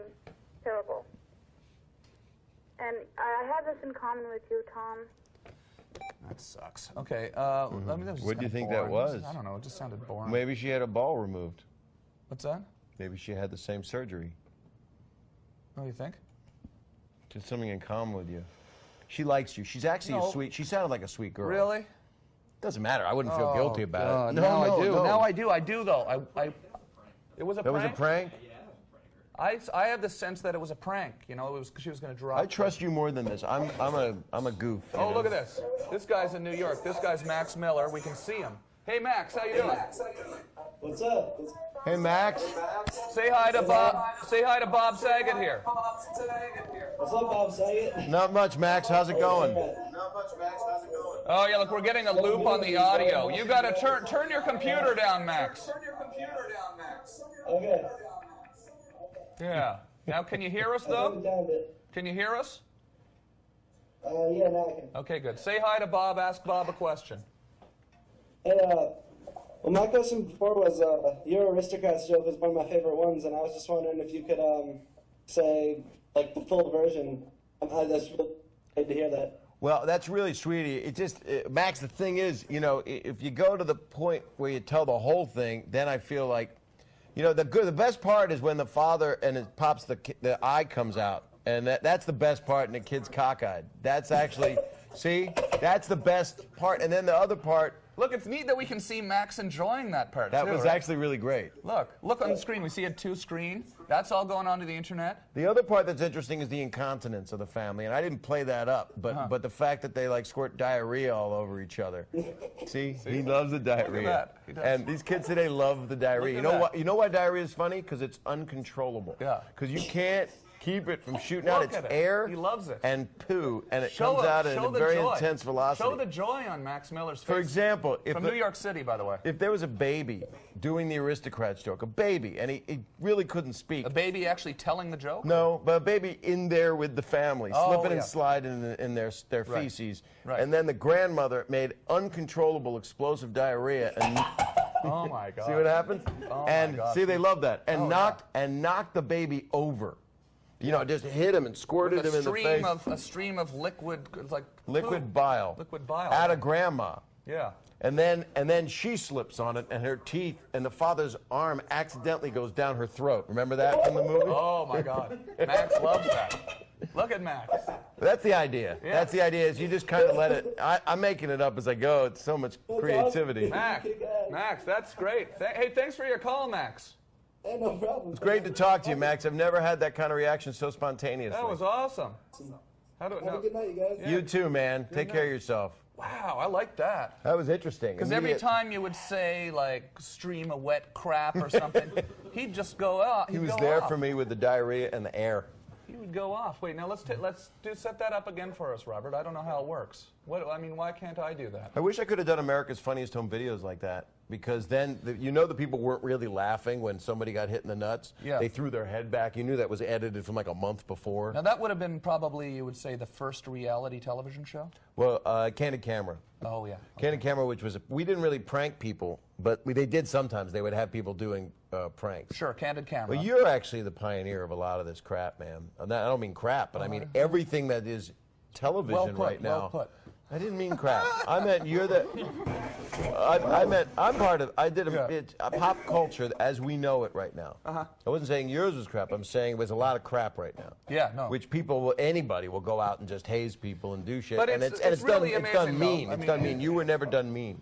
[SPEAKER 6] terrible. And I have this in common with you, Tom.
[SPEAKER 2] That sucks. Okay. I mean, that was just
[SPEAKER 3] What do you
[SPEAKER 2] kinda
[SPEAKER 3] think that
[SPEAKER 2] boring.
[SPEAKER 3] was?
[SPEAKER 2] I don't know. It just sounded boring.
[SPEAKER 3] Maybe she had a ball removed.
[SPEAKER 2] What's that?
[SPEAKER 3] Maybe she had the same surgery.
[SPEAKER 2] Oh, you think?
[SPEAKER 3] Just something in common with you. She likes you. She's actually
[SPEAKER 2] No.
[SPEAKER 3] a sweet. She sounded like a sweet girl.
[SPEAKER 2] Really?
[SPEAKER 3] Doesn't matter. I wouldn't feel guilty about it.
[SPEAKER 2] now I do.
[SPEAKER 3] no.
[SPEAKER 2] Now I do. I do though. It was a
[SPEAKER 3] That
[SPEAKER 2] prank.
[SPEAKER 3] was a prank.
[SPEAKER 2] I have the sense that it was a prank. You know, it was she was going to drop.
[SPEAKER 3] I trust you more than this. I'm a goof. you
[SPEAKER 2] Oh,
[SPEAKER 3] know?
[SPEAKER 2] look at this. This guy's in New York. This guy's Max Miller. We can see him. Hey, Max, how you doing?
[SPEAKER 7] What's up?
[SPEAKER 3] Hey, Max.
[SPEAKER 2] Say hi to Bob. Say hi to Bob Saget here.
[SPEAKER 7] What's up, Bob Saget?
[SPEAKER 3] Not much, Max. How's it going?
[SPEAKER 2] Oh yeah, look, we're getting a loop on the audio. You got to turn your computer down, Max.
[SPEAKER 7] Okay.
[SPEAKER 2] Yeah. Now, can you hear us
[SPEAKER 7] Turn it
[SPEAKER 2] though?
[SPEAKER 7] down a bit.
[SPEAKER 2] Can you hear us?
[SPEAKER 7] Yeah, now I can.
[SPEAKER 2] Okay, good. Say hi to Bob. Ask Bob a question.
[SPEAKER 7] Hey, well, my question before was, your Aristocrats joke was one of my favorite ones, and I was just wondering if you could, say, like, the full version. I just really glad to hear that.
[SPEAKER 3] Well, that's really sweet. It just, Max, the thing is, you know, if you go to the point where you tell the whole thing, then I feel like, you know, the best part is when the father and it pops the eye comes out, and that's the best part, and the kid's cockeyed. That's actually, see, that's the best part, and then the other part.
[SPEAKER 2] Look, it's neat that we can see Max enjoying that part.
[SPEAKER 3] That
[SPEAKER 2] too,
[SPEAKER 3] was
[SPEAKER 2] right?
[SPEAKER 3] actually really great.
[SPEAKER 2] Look on the screen. We see a two-screen. That's all going onto the internet.
[SPEAKER 3] The other part that's interesting is the incontinence of the family, and I didn't play that up, but the fact that they like squirt diarrhea all over each other. See? He loves the diarrhea.
[SPEAKER 2] that. He does.
[SPEAKER 3] And these kids today love the diarrhea. You
[SPEAKER 2] Look at
[SPEAKER 3] know
[SPEAKER 2] that.
[SPEAKER 3] what? You know why diarrhea is funny? Because it's uncontrollable.
[SPEAKER 2] Yeah.
[SPEAKER 3] Because you can't keep it from shooting out.
[SPEAKER 2] Look
[SPEAKER 3] It's
[SPEAKER 2] at it.
[SPEAKER 3] air.
[SPEAKER 2] He loves it.
[SPEAKER 3] And poo, and it
[SPEAKER 2] Show
[SPEAKER 3] comes out at
[SPEAKER 2] show
[SPEAKER 3] a
[SPEAKER 2] the
[SPEAKER 3] very
[SPEAKER 2] joy.
[SPEAKER 3] intense velocity.
[SPEAKER 2] Show the joy on Max Miller's face.
[SPEAKER 3] For example, if
[SPEAKER 2] from New York City, by the way.
[SPEAKER 3] if there was a baby doing the Aristocrats joke, a baby, and he really couldn't speak.
[SPEAKER 2] A baby actually telling the joke?
[SPEAKER 3] No, but a baby in there with the family,
[SPEAKER 2] Oh,
[SPEAKER 3] slipping
[SPEAKER 2] yeah.
[SPEAKER 3] and sliding in their
[SPEAKER 2] Right.
[SPEAKER 3] feces.
[SPEAKER 2] Right.
[SPEAKER 3] And then the grandmother made uncontrollable explosive diarrhea and
[SPEAKER 2] Oh my God.
[SPEAKER 3] see what happens?
[SPEAKER 2] Oh, my
[SPEAKER 3] and
[SPEAKER 2] God.
[SPEAKER 3] see, they love that. And
[SPEAKER 2] Oh,
[SPEAKER 3] knocked the baby over. You know, just hit him and squirted him in the face.
[SPEAKER 2] A stream of liquid, like
[SPEAKER 3] Liquid
[SPEAKER 2] poop.
[SPEAKER 3] bile.
[SPEAKER 2] Liquid bile.
[SPEAKER 3] At a grandma.
[SPEAKER 2] Yeah.
[SPEAKER 3] And then she slips on it, and her teeth and the father's arm accidentally goes down her throat. Remember that from the movie?
[SPEAKER 2] Oh my God. Max loves that. Look at Max.
[SPEAKER 3] That's the idea.
[SPEAKER 2] Yeah.
[SPEAKER 3] That's the idea. Is you just kind of let it. I'm making it up as I go. It's so much creativity.
[SPEAKER 2] Max, that's great. Hey, thanks for your call, Max.
[SPEAKER 7] Hey, no problem.
[SPEAKER 3] It's great to talk to you, Max. I've never had that kind of reaction so spontaneously.
[SPEAKER 2] That was awesome. How do
[SPEAKER 7] Have a
[SPEAKER 2] no,
[SPEAKER 7] good night, you guys.
[SPEAKER 3] You too, man. Take care of yourself.
[SPEAKER 2] Wow, I like that.
[SPEAKER 3] That was interesting.
[SPEAKER 2] Because every time you would say like stream of wet crap or something, he'd just go off.
[SPEAKER 3] he was there for me with the diarrhea and the air.
[SPEAKER 2] He would go off. Wait, now let's set that up again for us, Robert. I don't know how it works. Why can't I do that?
[SPEAKER 3] I wish I could have done America's Funniest Home Videos like that. because then you know the people weren't really laughing when somebody got hit in the nuts.
[SPEAKER 2] Yeah.
[SPEAKER 3] They threw their head back. You knew that was edited from like a month before.
[SPEAKER 2] Now that would have been probably, you would say, the first reality television show?
[SPEAKER 3] Well, Candid Camera.
[SPEAKER 2] Oh, yeah.
[SPEAKER 3] Candid Camera, which was, we didn't really prank people, but they did sometimes. They would have people doing pranks.
[SPEAKER 2] Sure, Candid Camera.
[SPEAKER 3] Well, you're actually the pioneer of a lot of this crap, man. I don't mean crap, but I mean everything that is television right now.
[SPEAKER 2] Well put.
[SPEAKER 3] I didn't mean crap. I meant you're the. I meant I'm part of. I did it's a pop culture as we know it right now. I wasn't saying yours was crap. I'm saying there's a lot of crap right now.
[SPEAKER 2] Yeah, no.
[SPEAKER 3] Which anybody will go out and just haze people and do shit.
[SPEAKER 2] But
[SPEAKER 3] and
[SPEAKER 2] it's really
[SPEAKER 3] done. It's done
[SPEAKER 2] amazing,
[SPEAKER 3] mean.
[SPEAKER 2] though.
[SPEAKER 3] It's done mean. You were never done mean.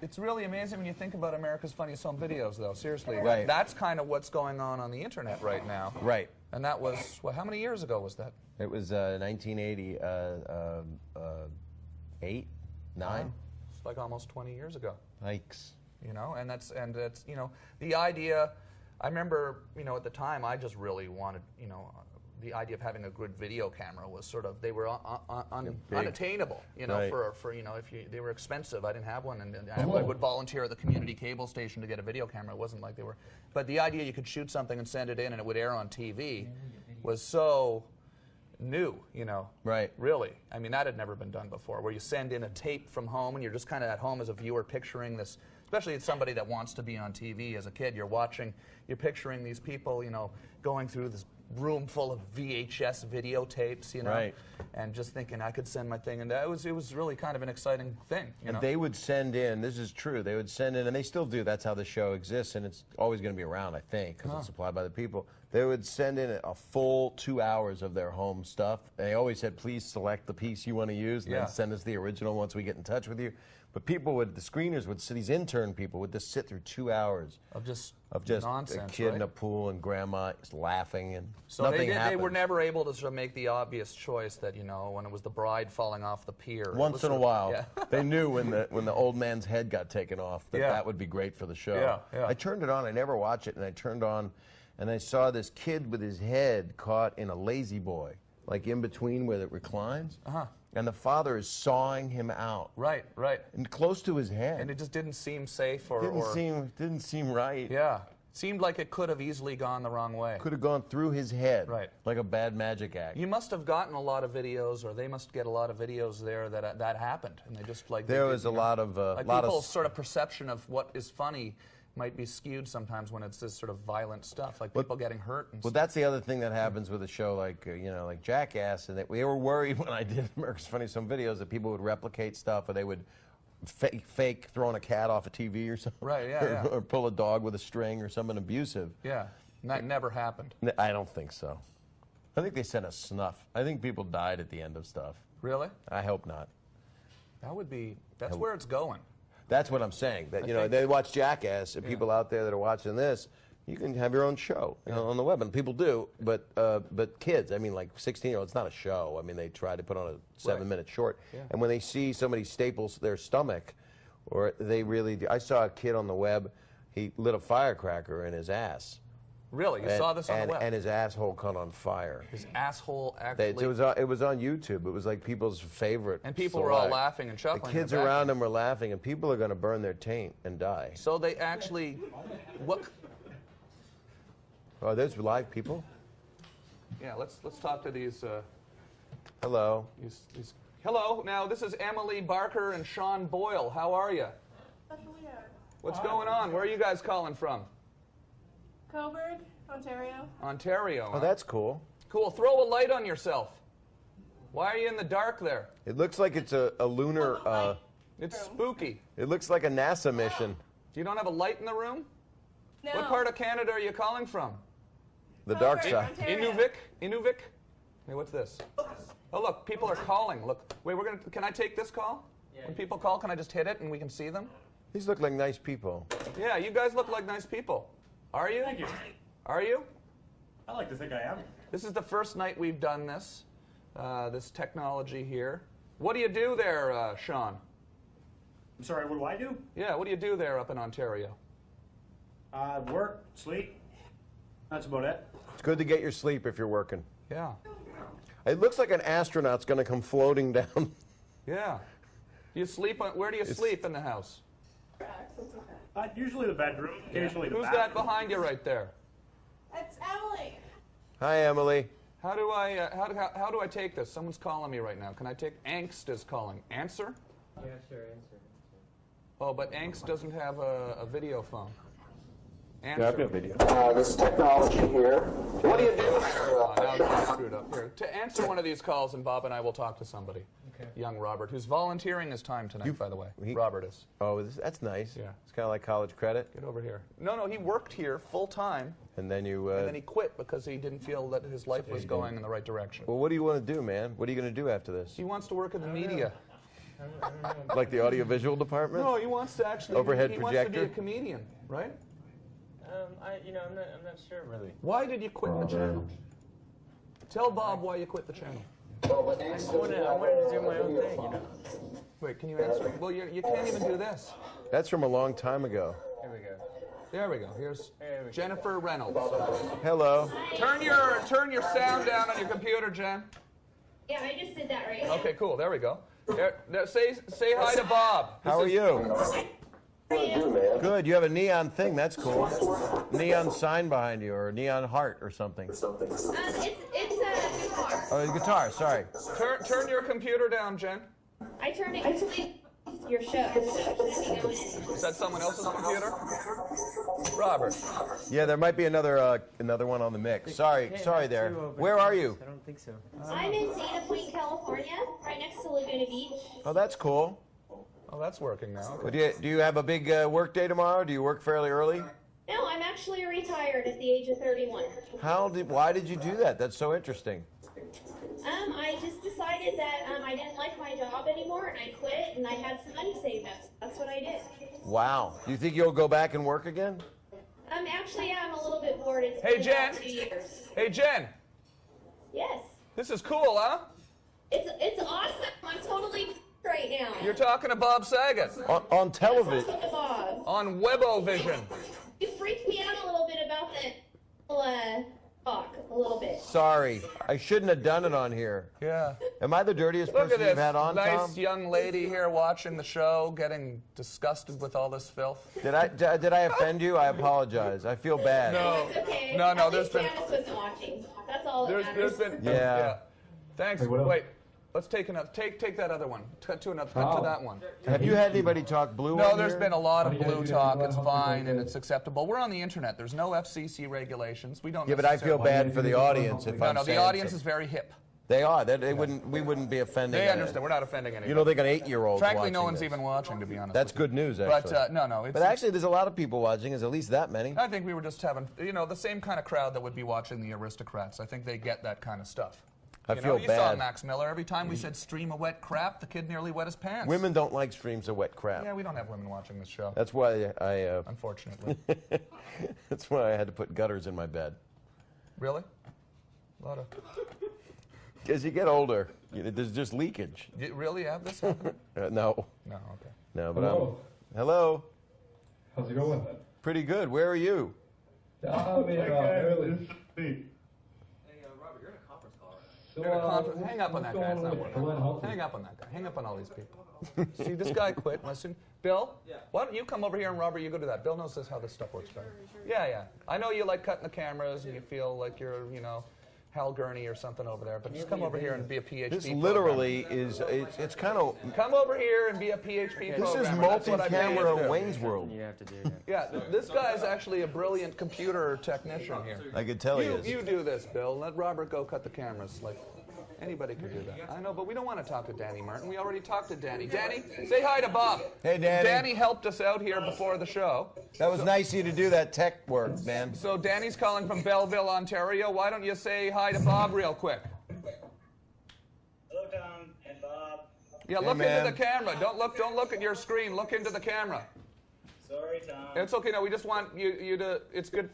[SPEAKER 2] It's really amazing when you think about America's Funniest Home Videos, though. Seriously,
[SPEAKER 3] Right.
[SPEAKER 2] That's kind of what's going on the internet right now.
[SPEAKER 3] Right.
[SPEAKER 2] And that was, well, how many years ago was that?
[SPEAKER 3] It was 1980. 8, 9.
[SPEAKER 2] It's like almost 20 years ago.
[SPEAKER 3] Yikes.
[SPEAKER 2] You know, and that's you know, the idea. I remember, you know, at the time, I just really wanted, you know, the idea of having a good video camera was sort of, they were unattainable, you know,
[SPEAKER 3] Right.
[SPEAKER 2] for you know, they were expensive. I didn't have one, and I would volunteer at the community cable station to get a video camera. It wasn't like they were, but the idea you could shoot something and send it in and it would air on TV was so new, you know.
[SPEAKER 3] Right.
[SPEAKER 2] Really. I mean, that had never been done before, where you send in a tape from home and you're just kind of at home as a viewer picturing this, especially as somebody that wants to be on TV as a kid. You're picturing these people, you know, going through this room full of VHS videotapes, you know,
[SPEAKER 3] Right.
[SPEAKER 2] and just thinking I could send my thing, and it was really kind of an exciting thing, you know.
[SPEAKER 3] And they would send in, this is true, they would send in, and they still do, that's how the show exists, and it's always going to be around, I think, because it's supplied by the people. They would send in a full 2 hours of their home stuff. They always said, please select the piece you want to use, and then send us the original once we get in touch with you. But people would, the screeners would, these intern people would just sit through 2 hours
[SPEAKER 2] of just
[SPEAKER 3] a
[SPEAKER 2] nonsense,
[SPEAKER 3] kid
[SPEAKER 2] right?
[SPEAKER 3] in a pool and grandma just laughing, and
[SPEAKER 2] So
[SPEAKER 3] nothing
[SPEAKER 2] they
[SPEAKER 3] happened.
[SPEAKER 2] were never able to sort of make the obvious choice that, you know, when it was the bride falling off the pier.
[SPEAKER 3] Once in a while,
[SPEAKER 2] yeah.
[SPEAKER 3] they knew when the old man's head got taken off that
[SPEAKER 2] Yeah.
[SPEAKER 3] that would be great for the show.
[SPEAKER 2] Yeah, yeah.
[SPEAKER 3] I turned it on. I never watch it, and I turned on, and I saw this kid with his head caught in a lazy boy, like in between where it reclines, and the father is sawing him out.
[SPEAKER 2] Right, right.
[SPEAKER 3] And close to his head.
[SPEAKER 2] And it just didn't seem safe, or
[SPEAKER 3] Didn't seem right.
[SPEAKER 2] yeah, seemed like it could have easily gone the wrong way.
[SPEAKER 3] Could have gone through his head.
[SPEAKER 2] Right.
[SPEAKER 3] Like a bad magic act.
[SPEAKER 2] You must have gotten a lot of videos, or they must get a lot of videos there that happened, and they just like
[SPEAKER 3] There was a lot of
[SPEAKER 2] like people's sort of perception of what is funny might be skewed sometimes when it's this sort of violent stuff, like people getting hurt. And
[SPEAKER 3] Well, that's the other thing that happens with a show like you know, like Jackass, and that we were worried when I did America's Funniest Home Videos that people would replicate stuff, or they would fake throwing a cat off a TV or something,
[SPEAKER 2] Right, yeah,
[SPEAKER 3] or pull a dog with a string or something abusive.
[SPEAKER 2] yeah, and that never happened.
[SPEAKER 3] I don't think so. I think they sent us snuff. I think people died at the end of stuff.
[SPEAKER 2] Really?
[SPEAKER 3] I hope not.
[SPEAKER 2] That would be. That's where it's going.
[SPEAKER 3] That's what I'm saying. That, you know,
[SPEAKER 2] think-
[SPEAKER 3] they watch Jackass, and people out there that are watching this, you can have your own show, you know, on the web, and people do. But kids, I mean, like 16-year-olds, it's not a show. I mean, they try to put on a 7-minute short, and when they see somebody staples their stomach, or they really do. I saw a kid on the web. He lit a firecracker in his ass.
[SPEAKER 2] Really? You saw this on the web?
[SPEAKER 3] And his asshole caught on fire.
[SPEAKER 2] His asshole actually.
[SPEAKER 3] It was on YouTube. It was like people's favorite.
[SPEAKER 2] And people were all laughing and chuckling.
[SPEAKER 3] The kids
[SPEAKER 2] in the back.
[SPEAKER 3] around them were laughing, and people are going to burn their taint and die.
[SPEAKER 2] So they actually, what?
[SPEAKER 3] Oh, there's live people?
[SPEAKER 2] Yeah, let's talk to these.
[SPEAKER 3] Hello.
[SPEAKER 2] These. Hello. Now this is Emily Barker and Sean Boyle. How are you? What's going on? Where are you guys calling from?
[SPEAKER 8] Coburg, Ontario.
[SPEAKER 2] Ontario.
[SPEAKER 3] Oh, that's cool.
[SPEAKER 2] Cool. Throw a light on yourself. Why are you in the dark there?
[SPEAKER 3] It looks like it's a lunar.
[SPEAKER 2] It's spooky.
[SPEAKER 3] It looks like a NASA mission.
[SPEAKER 2] You don't have a light in the room?
[SPEAKER 8] No.
[SPEAKER 2] What part of Canada are you calling from?
[SPEAKER 3] The dark
[SPEAKER 8] Coburg,
[SPEAKER 3] side.
[SPEAKER 8] Ontario.
[SPEAKER 2] Inuvik? Hey, what's this? Oh, look, people are calling. Look, wait, can I take this call? When people call, can I just hit it and we can see them?
[SPEAKER 3] These look like nice people.
[SPEAKER 2] Yeah, you guys look like nice people. Are you?
[SPEAKER 9] Thank you.
[SPEAKER 2] Are you?
[SPEAKER 9] I like to think I am.
[SPEAKER 2] This is the first night we've done this, this technology here. What do you do there, Sean?
[SPEAKER 9] I'm sorry, what do I do?
[SPEAKER 2] Yeah, what do you do there up in Ontario?
[SPEAKER 9] Work, sleep. That's about it.
[SPEAKER 3] It's good to get your sleep if you're working.
[SPEAKER 2] Yeah.
[SPEAKER 3] It looks like an astronaut's going to come floating down.
[SPEAKER 2] Yeah. Do you sleep? Where do you sleep in the house?
[SPEAKER 9] Usually the bedroom, occasionally the
[SPEAKER 2] Who's
[SPEAKER 9] bathroom.
[SPEAKER 2] that behind you right there?
[SPEAKER 8] That's Emily.
[SPEAKER 3] Hi, Emily.
[SPEAKER 2] How do I take this? Someone's calling me right now. Can I take? Angst is calling. Answer?
[SPEAKER 4] Yeah, sure, answer.
[SPEAKER 2] Oh, but Angst doesn't have a video phone. Answer.
[SPEAKER 3] Yeah, I've got video.
[SPEAKER 10] This technology here. What do you do?
[SPEAKER 2] Now it's screwed up. Here, to answer one of these calls, and Bob and I will talk to somebody.
[SPEAKER 4] Okay.
[SPEAKER 2] Young Robert, who's volunteering his time tonight, by the way. Robert is.
[SPEAKER 3] Oh, that's nice.
[SPEAKER 2] Yeah.
[SPEAKER 3] It's kind of like college credit.
[SPEAKER 2] Get over here. No, he worked here full time.
[SPEAKER 3] And then you.
[SPEAKER 2] And then he quit because he didn't feel that his life was going in the right direction.
[SPEAKER 3] Well, what do you want to do, man? What are you going to do after this?
[SPEAKER 2] He wants to work in the media.
[SPEAKER 4] I don't know.
[SPEAKER 3] Like the audiovisual department?
[SPEAKER 2] No, he wants to actually.
[SPEAKER 3] Overhead
[SPEAKER 2] he
[SPEAKER 3] projector?
[SPEAKER 2] wants to be a comedian, right?
[SPEAKER 4] I'm not sure really.
[SPEAKER 2] Why did you quit the channel? Tell Bob why you quit the channel.
[SPEAKER 4] I wanted to do my own thing,
[SPEAKER 2] Wait, can you answer? Well, you can't even do this.
[SPEAKER 3] That's from a long time ago.
[SPEAKER 4] Here we go.
[SPEAKER 2] There we go. Here's
[SPEAKER 4] There we go.
[SPEAKER 2] Jennifer Reynolds.
[SPEAKER 3] Hello.
[SPEAKER 2] Turn your sound down on your computer, Jen.
[SPEAKER 11] Yeah, I just did that right.
[SPEAKER 2] Okay, cool. There we go. Say hi to Bob.
[SPEAKER 3] How are you?
[SPEAKER 11] How are you?
[SPEAKER 3] Good. You have a neon thing. That's cool. Neon sign behind you, or a neon heart, or something.
[SPEAKER 11] It's a guitar.
[SPEAKER 3] Oh, a guitar. Sorry.
[SPEAKER 2] Turn your computer down, Jen.
[SPEAKER 11] I turned it to your show.
[SPEAKER 2] Is that someone else's computer? Robert.
[SPEAKER 3] Yeah, there might be another one on the mix. Sorry there. Where are you?
[SPEAKER 4] I don't think so.
[SPEAKER 11] I'm in Dana Point, California, right next to Laguna Beach.
[SPEAKER 3] Oh, that's cool.
[SPEAKER 2] Oh, that's working now.
[SPEAKER 3] Well, do you have a big work day tomorrow? Do you work fairly early?
[SPEAKER 11] No, I'm actually retired at the age of 31.
[SPEAKER 3] Why did you do that? That's so interesting.
[SPEAKER 11] I just decided that I didn't like my job anymore, and I quit, and I had some money saved up. That's what I did.
[SPEAKER 3] Wow. Do you think you'll go back and work again?
[SPEAKER 11] Actually, yeah, I'm a little bit bored. It's
[SPEAKER 2] Hey,
[SPEAKER 11] been
[SPEAKER 2] Jen.
[SPEAKER 11] about 2 years.
[SPEAKER 2] Hey, Jen.
[SPEAKER 11] Yes.
[SPEAKER 2] This is cool, huh?
[SPEAKER 11] It's awesome. I'm totally right now.
[SPEAKER 2] You're talking to Bob Saget
[SPEAKER 3] On television.
[SPEAKER 11] Talking to Bob.
[SPEAKER 2] on Webovision.
[SPEAKER 11] You freaked me out a little bit about the talk, a little bit.
[SPEAKER 3] Sorry, I shouldn't have done it on here.
[SPEAKER 2] Yeah.
[SPEAKER 3] Am I the dirtiest
[SPEAKER 2] Look at
[SPEAKER 3] person
[SPEAKER 2] this
[SPEAKER 3] you've had on,
[SPEAKER 2] nice
[SPEAKER 3] Tom?
[SPEAKER 2] young lady here watching the show, getting disgusted with all this filth.
[SPEAKER 3] Did I offend you? I apologize. I feel bad.
[SPEAKER 2] No.
[SPEAKER 11] It's okay.
[SPEAKER 2] No,
[SPEAKER 11] At
[SPEAKER 2] there's
[SPEAKER 11] least
[SPEAKER 2] been-
[SPEAKER 11] Janice wasn't watching. That's all that
[SPEAKER 2] There's
[SPEAKER 11] matters.
[SPEAKER 2] been
[SPEAKER 3] Yeah.
[SPEAKER 2] Thanks. Wait. Let's take another. Take that other one. Cut to that one.
[SPEAKER 3] Have you had anybody talk blue?
[SPEAKER 2] No,
[SPEAKER 3] on
[SPEAKER 2] there's
[SPEAKER 3] here?
[SPEAKER 2] been a lot of blue talk. It's fine and it's acceptable. We're on the internet. There's no FCC regulations. We don't.
[SPEAKER 3] Yeah, but I feel bad for the audience if I'm
[SPEAKER 2] No, the
[SPEAKER 3] saying
[SPEAKER 2] audience
[SPEAKER 3] something.
[SPEAKER 2] is very hip.
[SPEAKER 3] They are. We wouldn't be offending.
[SPEAKER 2] They understand. We're not offending anyone.
[SPEAKER 3] You know, they got 8-year-olds.
[SPEAKER 2] Frankly, no
[SPEAKER 3] watching
[SPEAKER 2] one's
[SPEAKER 3] this.
[SPEAKER 2] even watching, to be honest.
[SPEAKER 3] That's good news, actually.
[SPEAKER 2] But no.
[SPEAKER 3] But actually, there's a lot of people watching. There's at least that many.
[SPEAKER 2] I think we were just having, the same kind of crowd that would be watching the Aristocrats. I think they get that kind of stuff.
[SPEAKER 3] I feel
[SPEAKER 2] you
[SPEAKER 3] bad.
[SPEAKER 2] saw Max Miller. Every time we said stream of wet crap, the kid nearly wet his pants.
[SPEAKER 3] Women don't like streams of wet crap.
[SPEAKER 2] Yeah, we don't have women watching this show.
[SPEAKER 3] That's why I.
[SPEAKER 2] Unfortunately.
[SPEAKER 3] That's why I had to put gutters in my bed.
[SPEAKER 2] Really? A lot of.
[SPEAKER 3] As you get older, there's just leakage.
[SPEAKER 2] You really have this happening?
[SPEAKER 3] No.
[SPEAKER 2] No, okay.
[SPEAKER 3] No, but
[SPEAKER 12] Hello.
[SPEAKER 3] Hello.
[SPEAKER 12] How's it going then?
[SPEAKER 3] Pretty good. Where are you?
[SPEAKER 12] Maryland.
[SPEAKER 2] Hang up on that guy. It's not working. Hang up on that guy. Hang up on all these people. See, this guy quit. Listen, Bill, why don't you come over here and Robert, you go to that. Bill knows how this stuff works better. Yeah. I know you like cutting the cameras and you feel like you're, Hal Gurney or something over there, but just come over here and be a PhD.
[SPEAKER 3] This literally is, it's kind of...
[SPEAKER 2] Come over here and be a PhD
[SPEAKER 3] This is
[SPEAKER 2] programmer. That's what I paid you to
[SPEAKER 3] multi-camera
[SPEAKER 2] do.
[SPEAKER 3] Wayne's World.
[SPEAKER 4] You have to do that.
[SPEAKER 2] Yeah, this guy is actually a brilliant computer technician here.
[SPEAKER 3] I could tell he is.
[SPEAKER 2] You do this, Bill. Let Robert go cut the cameras. Like, anybody could do that. I know, but we don't want to talk to Danny Merton. We already talked to Danny. Danny, say hi to Bob.
[SPEAKER 3] Hey, Danny.
[SPEAKER 2] Danny helped us out here before the show.
[SPEAKER 3] That was nice of you to do that tech work, man.
[SPEAKER 2] So Danny's calling from Belleville, Ontario. Why don't you say hi to Bob real quick?
[SPEAKER 13] Hello, Tom and Bob.
[SPEAKER 2] Yeah,
[SPEAKER 3] Hey,
[SPEAKER 2] look
[SPEAKER 3] man.
[SPEAKER 2] into the camera. Don't look at your screen. Look into the camera.
[SPEAKER 13] Sorry, Tom.
[SPEAKER 2] It's okay. No, we just want you to. It's good.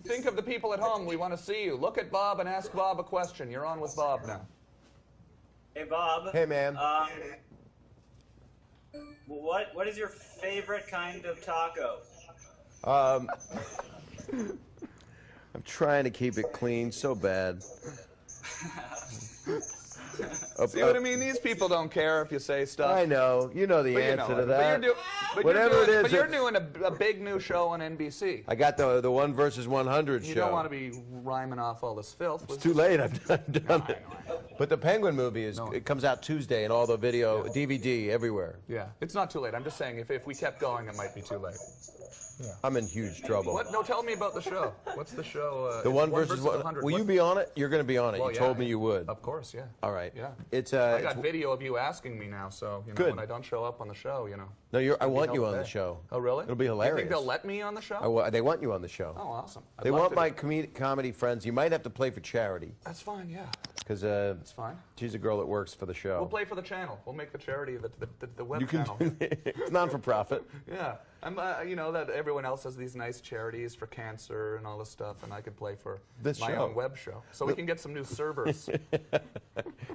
[SPEAKER 2] Think of the people at home. We want to see you. Look at Bob and ask Bob a question. You're on with Bob now.
[SPEAKER 13] Hey, Bob.
[SPEAKER 3] Hey, man.
[SPEAKER 13] What is your favorite kind of taco?
[SPEAKER 3] I'm trying to keep it clean so bad.
[SPEAKER 2] See what I mean? These people don't care if you say stuff.
[SPEAKER 3] I know. You know the
[SPEAKER 2] But
[SPEAKER 3] answer to
[SPEAKER 2] it.
[SPEAKER 3] that.
[SPEAKER 2] Whatever it is. But you're doing a big new show on NBC.
[SPEAKER 3] I got the 1 versus 100 show.
[SPEAKER 2] You don't want to be rhyming off all this filth.
[SPEAKER 3] It's too late. I've done it. But the Penguin movie it comes out Tuesday and all the video, DVD everywhere.
[SPEAKER 2] Yeah, it's not too late. I'm just saying if we kept going, it might be too late. Yeah.
[SPEAKER 3] I'm in huge trouble.
[SPEAKER 2] What? No, tell me about the show. What's the show?
[SPEAKER 3] The 1 versus 100. Will you be on it? You're going to be on it.
[SPEAKER 2] Well,
[SPEAKER 3] You told me you would.
[SPEAKER 2] Of course, yeah.
[SPEAKER 3] All right.
[SPEAKER 2] Yeah.
[SPEAKER 3] I
[SPEAKER 2] got video of you asking me now, so
[SPEAKER 3] Good.
[SPEAKER 2] when I don't show up on the show,
[SPEAKER 3] No, I want you on the show.
[SPEAKER 2] Oh, really?
[SPEAKER 3] It'll be hilarious.
[SPEAKER 2] You think they'll let me on the show?
[SPEAKER 3] They want you on the show.
[SPEAKER 2] Oh, awesome.
[SPEAKER 3] They want my comedy friends. You might have to play for charity.
[SPEAKER 2] That's fine, yeah.
[SPEAKER 3] Because
[SPEAKER 2] that's fine.
[SPEAKER 3] She's a girl that works for the show.
[SPEAKER 2] We'll play for the channel. We'll make the charity the web channel.
[SPEAKER 3] It's non-for-profit.
[SPEAKER 2] Yeah. I'm, you know that everyone else has these nice charities for cancer and all this stuff, and I could play for my own web show. So we can get some new servers.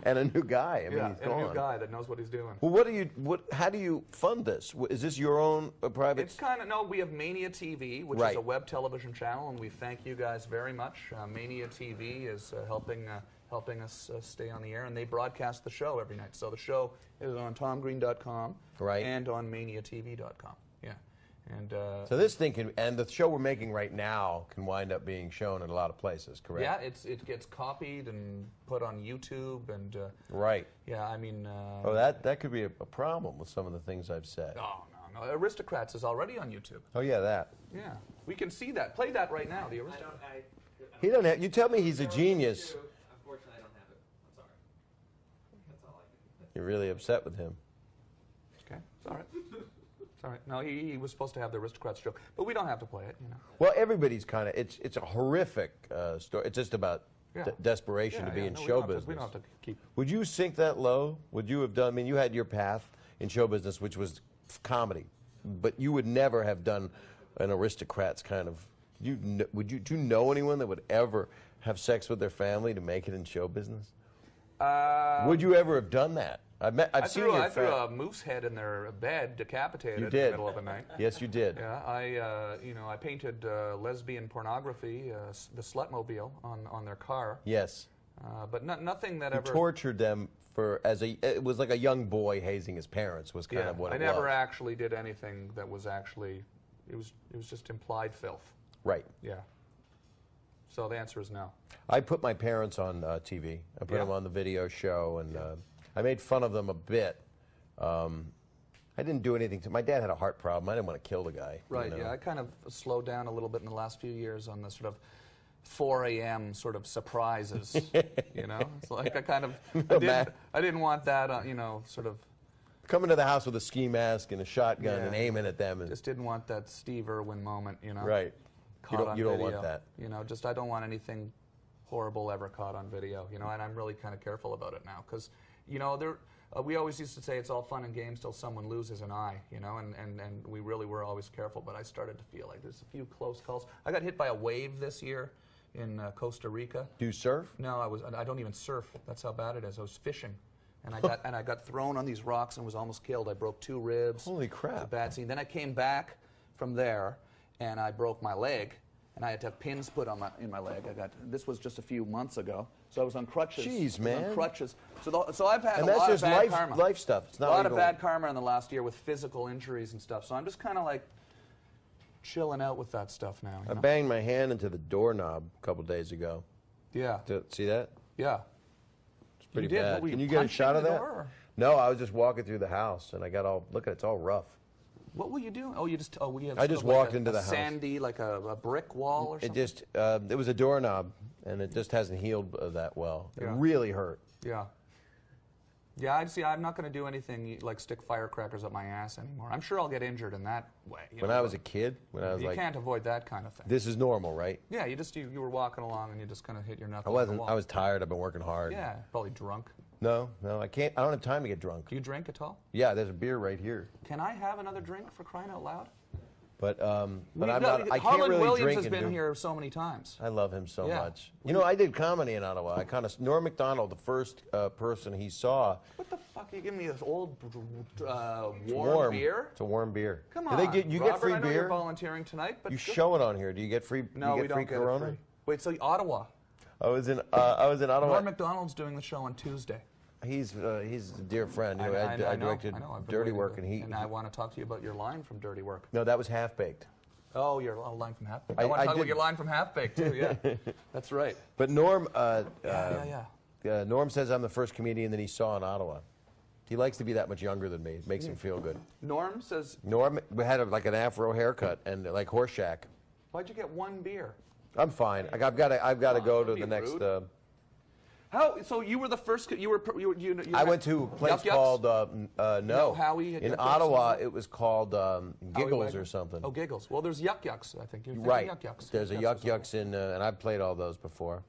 [SPEAKER 3] And a new guy. I mean, he's
[SPEAKER 2] and a new guy that knows what he's doing.
[SPEAKER 3] Well, how do you fund this? Is this your own private?
[SPEAKER 2] It's kind of, no, we have ManiaTV, which is a web television channel, and we thank you guys very much. ManiaTV is helping us stay on the air, and they broadcast the show every night. So the show is on TomGreen.com and on ManiaTV.com. Yeah. And
[SPEAKER 3] so this thing and the show we're making right now can wind up being shown in a lot of places, correct?
[SPEAKER 2] Yeah, it gets copied and put on YouTube and
[SPEAKER 3] right.
[SPEAKER 2] Yeah, I mean.
[SPEAKER 3] That could be a problem with some of the things I've said.
[SPEAKER 2] Oh no, Aristocrats is already on YouTube.
[SPEAKER 3] Oh yeah, that.
[SPEAKER 2] Yeah, we can see that. Play that right now. The Aristocrats.
[SPEAKER 3] He don't have. You tell me he's a genius.
[SPEAKER 4] Unfortunately, I don't have it. I'm sorry. That's all I can.
[SPEAKER 3] You're really upset with him.
[SPEAKER 2] Okay, it's all right. All right. No, he was supposed to have the Aristocrats joke, but we don't have to play it,
[SPEAKER 3] Well, everybody's kind of. It's a horrific story. It's just about desperation to be in show business.
[SPEAKER 2] We don't have to keep.
[SPEAKER 3] Would you sink that low? Would you have done? I mean, you had your path in show business, which was comedy, but you would never have done an Aristocrats kind of. Do you know anyone that would ever have sex with their family to make it in show business? Would you ever have done that? I threw
[SPEAKER 2] a moose head in their bed, decapitated in the middle of the night.
[SPEAKER 3] Yes, you did.
[SPEAKER 2] Yeah, I painted lesbian pornography, the Slutmobile, on their car.
[SPEAKER 3] Yes.
[SPEAKER 2] But nothing that
[SPEAKER 3] you
[SPEAKER 2] ever
[SPEAKER 3] tortured them it was like a young boy hazing his parents was kind of what it was.
[SPEAKER 2] I never actually did anything that was actually, it was just implied filth.
[SPEAKER 3] Right.
[SPEAKER 2] Yeah. So the answer is no.
[SPEAKER 3] I put my parents on TV. I put them on the video show, and I made fun of them a bit. I didn't do anything my dad had a heart problem. I didn't want to kill the guy.
[SPEAKER 2] Right, yeah. I kind of slowed down a little bit in the last few years on the sort of 4 a.m. sort of surprises, It's like I kind of, I didn't want that, sort of.
[SPEAKER 3] Coming to the house with a ski mask and a shotgun and aiming at them.
[SPEAKER 2] Just didn't want that Steve Irwin moment,
[SPEAKER 3] Right. You don't want that.
[SPEAKER 2] I don't want anything horrible ever caught on video, and I'm really kind of careful about it now because, we always used to say it's all fun and games till someone loses an eye, and we really were always careful, but I started to feel like there's a few close calls. I got hit by a wave this year in Costa Rica.
[SPEAKER 3] Do you surf?
[SPEAKER 2] No, I don't even surf. That's how bad it is. I was fishing. And I got thrown on these rocks and was almost killed. I broke 2 ribs.
[SPEAKER 3] Holy crap.
[SPEAKER 2] It was a bad scene. Then I came back from there and I broke my leg. And I had to have pins put in my leg. This was just a few months ago. So I was on crutches.
[SPEAKER 3] Jeez, man.
[SPEAKER 2] On crutches. So I've had
[SPEAKER 3] a
[SPEAKER 2] lot
[SPEAKER 3] of
[SPEAKER 2] bad karma.
[SPEAKER 3] Life stuff. It's not
[SPEAKER 2] a lot of bad karma in the last year with physical injuries and stuff. So I'm just kind of like chilling out with that stuff now.
[SPEAKER 3] I banged my hand into the doorknob a couple days ago.
[SPEAKER 2] Yeah.
[SPEAKER 3] See that?
[SPEAKER 2] Yeah.
[SPEAKER 3] It's pretty bad. Can you get a shot of that? No, I was just walking through the house and I got look at it, it's all rough.
[SPEAKER 2] What were you doing? Oh, we have.
[SPEAKER 3] I just walked into the house.
[SPEAKER 2] Sandy, like a brick wall or something.
[SPEAKER 3] It was a doorknob, and it just hasn't healed that well. It really hurt.
[SPEAKER 2] Yeah. Yeah, I'm not going to do anything like stick firecrackers up my ass anymore. I'm sure I'll get injured in that way.
[SPEAKER 3] When I was a kid,
[SPEAKER 2] you can't avoid that kind of thing.
[SPEAKER 3] This is normal, right?
[SPEAKER 2] Yeah, you were walking along and you just kind of hit your knuckle.
[SPEAKER 3] I was tired. I've been working hard.
[SPEAKER 2] Yeah, probably drunk.
[SPEAKER 3] No, I can't. I don't have time to get drunk.
[SPEAKER 2] Do you drink at all?
[SPEAKER 3] Yeah, there's a beer right here.
[SPEAKER 2] Can I have another drink for crying out loud?
[SPEAKER 3] But I'm not. I can't
[SPEAKER 2] Harlan
[SPEAKER 3] really
[SPEAKER 2] Williams
[SPEAKER 3] drink
[SPEAKER 2] has been here so many times.
[SPEAKER 3] I love him so much. I did comedy in Ottawa. Norm Macdonald, the first person he saw.
[SPEAKER 2] What the fuck? Are you giving me this old warm beer?
[SPEAKER 3] It's a warm beer.
[SPEAKER 2] Come on,
[SPEAKER 3] Robert, get free
[SPEAKER 2] I know
[SPEAKER 3] beer?
[SPEAKER 2] You're volunteering tonight, but
[SPEAKER 3] you show it on here. Do you get free?
[SPEAKER 2] No,
[SPEAKER 3] we
[SPEAKER 2] don't get
[SPEAKER 3] Corona?
[SPEAKER 2] it free. Wait, so Ottawa?
[SPEAKER 3] I was in Ottawa.
[SPEAKER 2] Norm Macdonald's doing the show on Tuesday.
[SPEAKER 3] He's a dear friend. You know, I directed Dirty Work, and
[SPEAKER 2] I want to talk to you about your line from Dirty Work.
[SPEAKER 3] No, that was Half Baked.
[SPEAKER 2] Oh, your line from Half Baked. I want to talk about your line from Half Baked too. Yeah, that's right.
[SPEAKER 3] But Norm,
[SPEAKER 2] Norm
[SPEAKER 3] says I'm the first comedian that he saw in Ottawa. He likes to be that much younger than me. It makes him feel good.
[SPEAKER 2] Norm says.
[SPEAKER 3] Norm had like an afro haircut and like Horseshack.
[SPEAKER 2] Why'd you get one beer?
[SPEAKER 3] I'm fine. I've got to go to the next.
[SPEAKER 2] How? So you were the first. You
[SPEAKER 3] I went to a place called
[SPEAKER 2] Howie
[SPEAKER 3] in Ottawa. It was called Giggles or something.
[SPEAKER 2] Oh, Giggles. Well, there's Yuck Yucks. I think.
[SPEAKER 3] Right.
[SPEAKER 2] Yuck Yucks.
[SPEAKER 3] There's a Yuck Yucks in, and I've played all those before.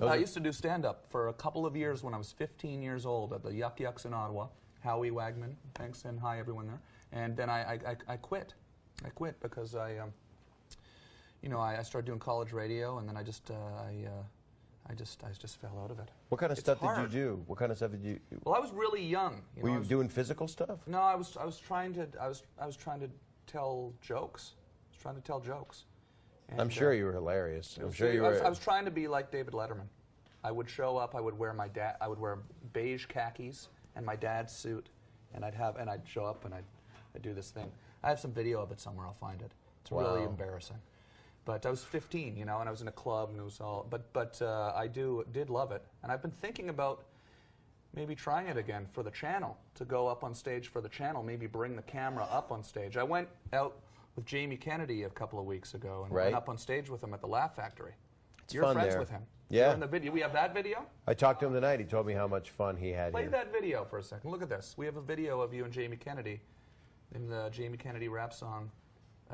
[SPEAKER 2] I used to do stand-up for a couple of years when I was 15 years old at the Yuck Yucks in Ottawa. Howie Wagman, thanks, and hi everyone there. And then I quit. I quit because I started doing college radio, and then I just fell out of it.
[SPEAKER 3] What kind of stuff did you do? What kind of stuff did you?
[SPEAKER 2] Well, I was really young.
[SPEAKER 3] Were you doing physical stuff?
[SPEAKER 2] No, I was trying to tell jokes. I was trying to tell jokes. And,
[SPEAKER 3] I'm sure you were hilarious. I'm sure you were.
[SPEAKER 2] I was trying to be like David Letterman. I would show up. I would wear beige khakis and my dad's suit, and I'd show up and I'd do this thing. I have some video of it somewhere. I'll find it. It's really embarrassing. But I was 15, and I was in a club, and it was all. But I did love it, and I've been thinking about maybe trying it again for the channel, to go up on stage for the channel. Maybe bring the camera up on stage. I went out with Jamie Kennedy a couple of weeks ago, and went up on stage with him at the Laugh Factory. You're friends with him.
[SPEAKER 3] Yeah.
[SPEAKER 2] You're in the video. We have that video.
[SPEAKER 3] I talked to him tonight. He told me how much fun he had.
[SPEAKER 2] Play that video for a second. Look at this. We have a video of you and Jamie Kennedy in the Jamie Kennedy rap song,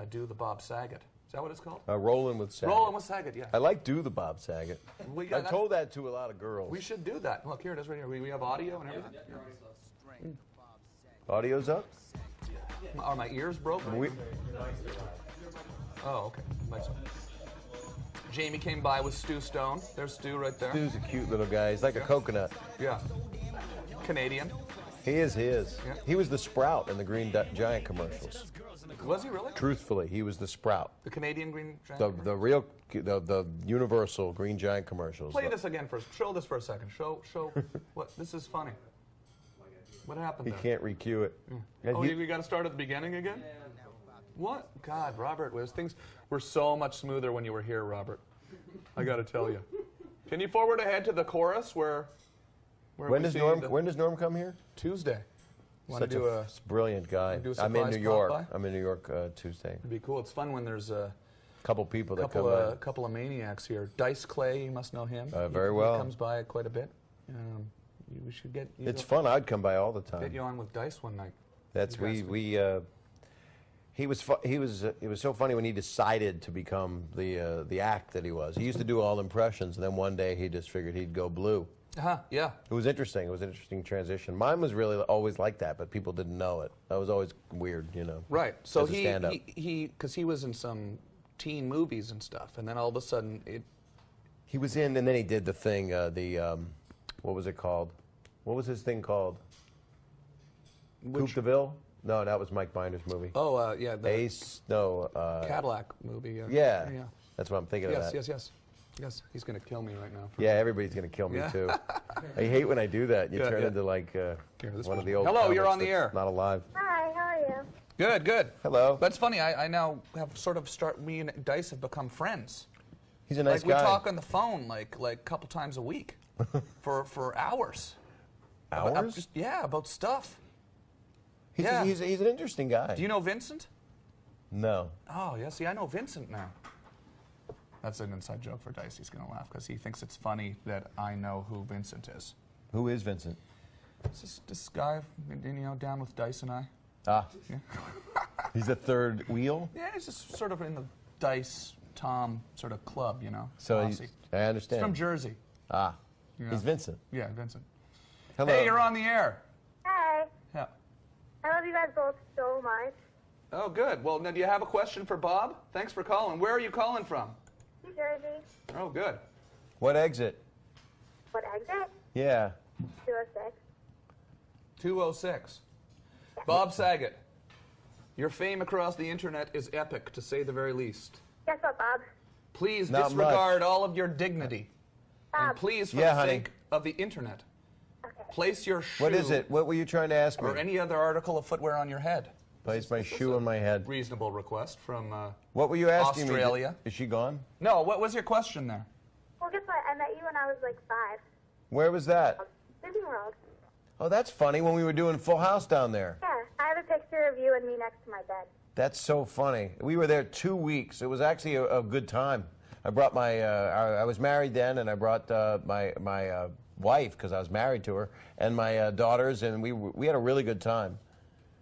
[SPEAKER 2] "Do the Bob Saget." Is that what it's called?
[SPEAKER 3] Rollin' with Saget.
[SPEAKER 2] Rollin' with Saget, yeah.
[SPEAKER 3] I like Do the Bob Saget. I've told that to a lot of girls.
[SPEAKER 2] We should do that. Look, here it is right here. We have audio and everything.
[SPEAKER 3] Audio's up?
[SPEAKER 2] Are my ears broken? Oh, okay. Jamie came by with Stu Stone. There's Stu right there.
[SPEAKER 3] Stu's a cute little guy. He's like a coconut.
[SPEAKER 2] Yeah. Canadian.
[SPEAKER 3] He is.
[SPEAKER 2] Yeah.
[SPEAKER 3] He was the Sprout in the Green Giant commercials.
[SPEAKER 2] Was he really?
[SPEAKER 3] Truthfully, he was the Sprout.
[SPEAKER 2] The Canadian Green Giant?
[SPEAKER 3] The Universal Green Giant commercials.
[SPEAKER 2] Play this again first. Show this for a second. Show what? This is funny. What happened
[SPEAKER 3] He
[SPEAKER 2] there?
[SPEAKER 3] can't re-cue it.
[SPEAKER 2] Oh, we got to start at the beginning again? What? God, Robert, things were so much smoother when you were here, Robert. I got to tell you. Can you forward ahead to the chorus where
[SPEAKER 3] when does Norm come here?
[SPEAKER 2] Tuesday.
[SPEAKER 3] Such a brilliant guy. I'm in New York. I'm in New York Tuesday.
[SPEAKER 2] It'd be cool. It's fun when there's a
[SPEAKER 3] couple people that come
[SPEAKER 2] by. A couple of maniacs here. Dice Clay, you must know him.
[SPEAKER 3] Very well.
[SPEAKER 2] He comes by quite a bit. We should get.
[SPEAKER 3] It's fun. I'd come by all the time.
[SPEAKER 2] Get you on with Dice one night.
[SPEAKER 3] That's He was it was so funny when he decided to become the act that he was. He used to do all impressions, and then one day he just figured he'd go blue.
[SPEAKER 2] Yeah.
[SPEAKER 3] It was interesting. It was an interesting transition. Mine was really always like that, but people didn't know it. That was always weird,
[SPEAKER 2] Right. So
[SPEAKER 3] because
[SPEAKER 2] he was in some teen movies and stuff, and then all of a sudden
[SPEAKER 3] he was in, and then he did the thing. What was it called? What was his thing called? Coupe de Ville? No, that was Mike Binder's movie.
[SPEAKER 2] Oh, yeah.
[SPEAKER 3] Ace? No.
[SPEAKER 2] Cadillac movie.
[SPEAKER 3] Yeah. That's what I'm thinking of.
[SPEAKER 2] Yes, he's going to kill me right now.
[SPEAKER 3] Yeah, everybody's going to kill me too. I hate when I do that. You turn into like one of the old.
[SPEAKER 2] Hello, you're on the air.
[SPEAKER 3] Not alive.
[SPEAKER 6] Hi, how are you?
[SPEAKER 2] Good.
[SPEAKER 3] Hello.
[SPEAKER 2] That's funny. I now have me and Dice have become friends.
[SPEAKER 3] He's a nice guy.
[SPEAKER 2] We talk on the phone like a couple times a week for hours.
[SPEAKER 3] Hours?
[SPEAKER 2] About stuff.
[SPEAKER 3] He's an interesting guy.
[SPEAKER 2] Do you know Vincent?
[SPEAKER 3] No.
[SPEAKER 2] Oh, yeah. See, I know Vincent now. That's an inside joke for Dice. He's going to laugh because he thinks it's funny that I know who Vincent is.
[SPEAKER 3] Who is Vincent?
[SPEAKER 2] It's this guy, down with Dice and I.
[SPEAKER 3] Ah.
[SPEAKER 2] Yeah.
[SPEAKER 3] He's a third wheel?
[SPEAKER 2] Yeah, he's just sort of in the Dice, Tom sort of club,
[SPEAKER 3] So I understand.
[SPEAKER 2] He's from Jersey.
[SPEAKER 3] Ah.
[SPEAKER 2] Yeah.
[SPEAKER 3] He's Vincent.
[SPEAKER 2] Yeah, Vincent.
[SPEAKER 3] Hello.
[SPEAKER 2] Hey, you're on the air.
[SPEAKER 6] Hi.
[SPEAKER 2] Yeah.
[SPEAKER 6] I love you guys both so much.
[SPEAKER 2] Oh, good. Well, now, do you have a question for Bob? Thanks for calling. Where are you calling from?
[SPEAKER 6] New Jersey.
[SPEAKER 2] Oh, good.
[SPEAKER 3] What exit?
[SPEAKER 6] What exit?
[SPEAKER 3] Yeah.
[SPEAKER 6] 206.
[SPEAKER 2] 206. Bob Saget, your fame across the internet is epic, to say the very least.
[SPEAKER 6] Guess what, Bob?
[SPEAKER 2] Please
[SPEAKER 3] Not
[SPEAKER 2] disregard
[SPEAKER 3] much.
[SPEAKER 2] all of your dignity.
[SPEAKER 6] Bob.
[SPEAKER 2] And please, for the sake of the internet.
[SPEAKER 6] Okay.
[SPEAKER 2] Place your shoe.
[SPEAKER 3] What is it? What were you trying to ask me?
[SPEAKER 2] Or any other article of footwear on your head.
[SPEAKER 3] Place my shoe on my head.
[SPEAKER 2] Reasonable request from
[SPEAKER 3] what were you asking
[SPEAKER 2] Australia.
[SPEAKER 3] me? Is she gone?
[SPEAKER 2] No, what was your question there?
[SPEAKER 6] Well, guess what? I met you when I was like 5.
[SPEAKER 3] Where was that?
[SPEAKER 6] Disney World.
[SPEAKER 3] Oh, that's funny, when we were doing Full House down there.
[SPEAKER 6] Yeah, I have a picture of you and me next to my bed.
[SPEAKER 3] That's so funny. We were there 2 weeks. It was actually a good time. I brought my, I was married then, and I brought my wife, because I was married to her, and my daughters, and we had a really good time.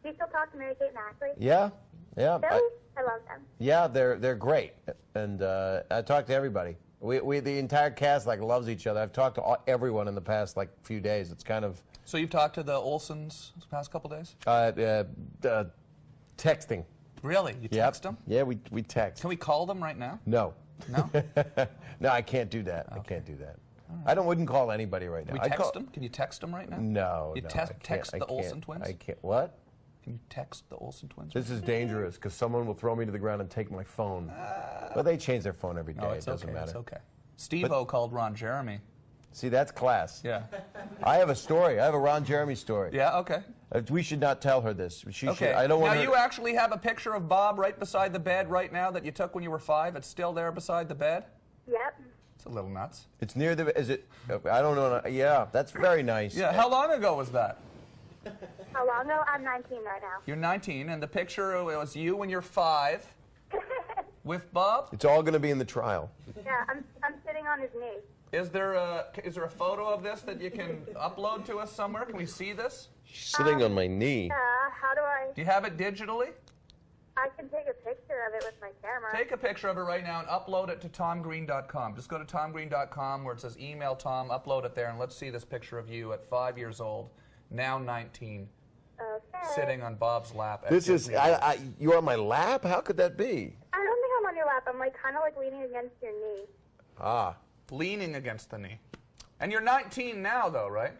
[SPEAKER 6] Do you still talk to Mary-Kate and Ashley?
[SPEAKER 3] Yeah, yeah.
[SPEAKER 6] Really? I love them.
[SPEAKER 3] Yeah, they're great, and I talk to everybody. The entire cast like loves each other. I've talked to everyone in the past like few days. It's kind of.
[SPEAKER 2] So you've talked to the Olsons the past couple days?
[SPEAKER 3] Texting.
[SPEAKER 2] Really? You text them?
[SPEAKER 3] Yeah, we text.
[SPEAKER 2] Can we call them right now?
[SPEAKER 3] No.
[SPEAKER 2] No?
[SPEAKER 3] No, I can't do that. Okay. I can't do that. Right. I wouldn't call anybody right now.
[SPEAKER 2] Can we text them? Can you text them right now?
[SPEAKER 3] No.
[SPEAKER 2] You text the Olsen twins?
[SPEAKER 3] I can't. What?
[SPEAKER 2] Can you text the Olsen twins?
[SPEAKER 3] This is dangerous because someone will throw me to the ground and take my phone. But they change their phone every day.
[SPEAKER 2] No,
[SPEAKER 3] it doesn't matter.
[SPEAKER 2] It's okay. Steve-O called Ron Jeremy.
[SPEAKER 3] See, that's class.
[SPEAKER 2] Yeah.
[SPEAKER 3] I have a story. I have a Ron Jeremy story.
[SPEAKER 2] Yeah, okay.
[SPEAKER 3] We should not tell her this. She
[SPEAKER 2] okay.
[SPEAKER 3] Should, I don't want
[SPEAKER 2] now,
[SPEAKER 3] her...
[SPEAKER 2] you actually have a picture of Bob right beside the bed right now that you took when you were 5. It's still there beside the bed?
[SPEAKER 6] Yep.
[SPEAKER 2] It's a little nuts.
[SPEAKER 3] It's near the... Is it... I don't know. Yeah, that's very nice.
[SPEAKER 2] Yeah, how long ago was that?
[SPEAKER 6] How long ago? I'm 19 right now.
[SPEAKER 2] You're 19, and the picture, it was you when you're 5 with Bob?
[SPEAKER 3] It's all going to be in the trial.
[SPEAKER 6] Yeah, I'm sitting on his knee.
[SPEAKER 2] Is there a photo of this that you can upload to us somewhere? Can we see this?
[SPEAKER 3] She's sitting on my knee.
[SPEAKER 6] How do I...
[SPEAKER 2] Do you have it digitally?
[SPEAKER 6] I can take a picture of it with my camera.
[SPEAKER 2] Take a picture of it right now and upload it to tomgreen.com. Just go to tomgreen.com where it says email Tom, upload it there, and let's see this picture of you at 5 years old, now 19, sitting on Bob's lap. At
[SPEAKER 3] This is... you're on my lap? How could that be?
[SPEAKER 6] I don't think I'm on your lap. I'm like kind of like leaning against your knee.
[SPEAKER 3] Ah.
[SPEAKER 2] Leaning against the knee. And you're 19 now, though, right?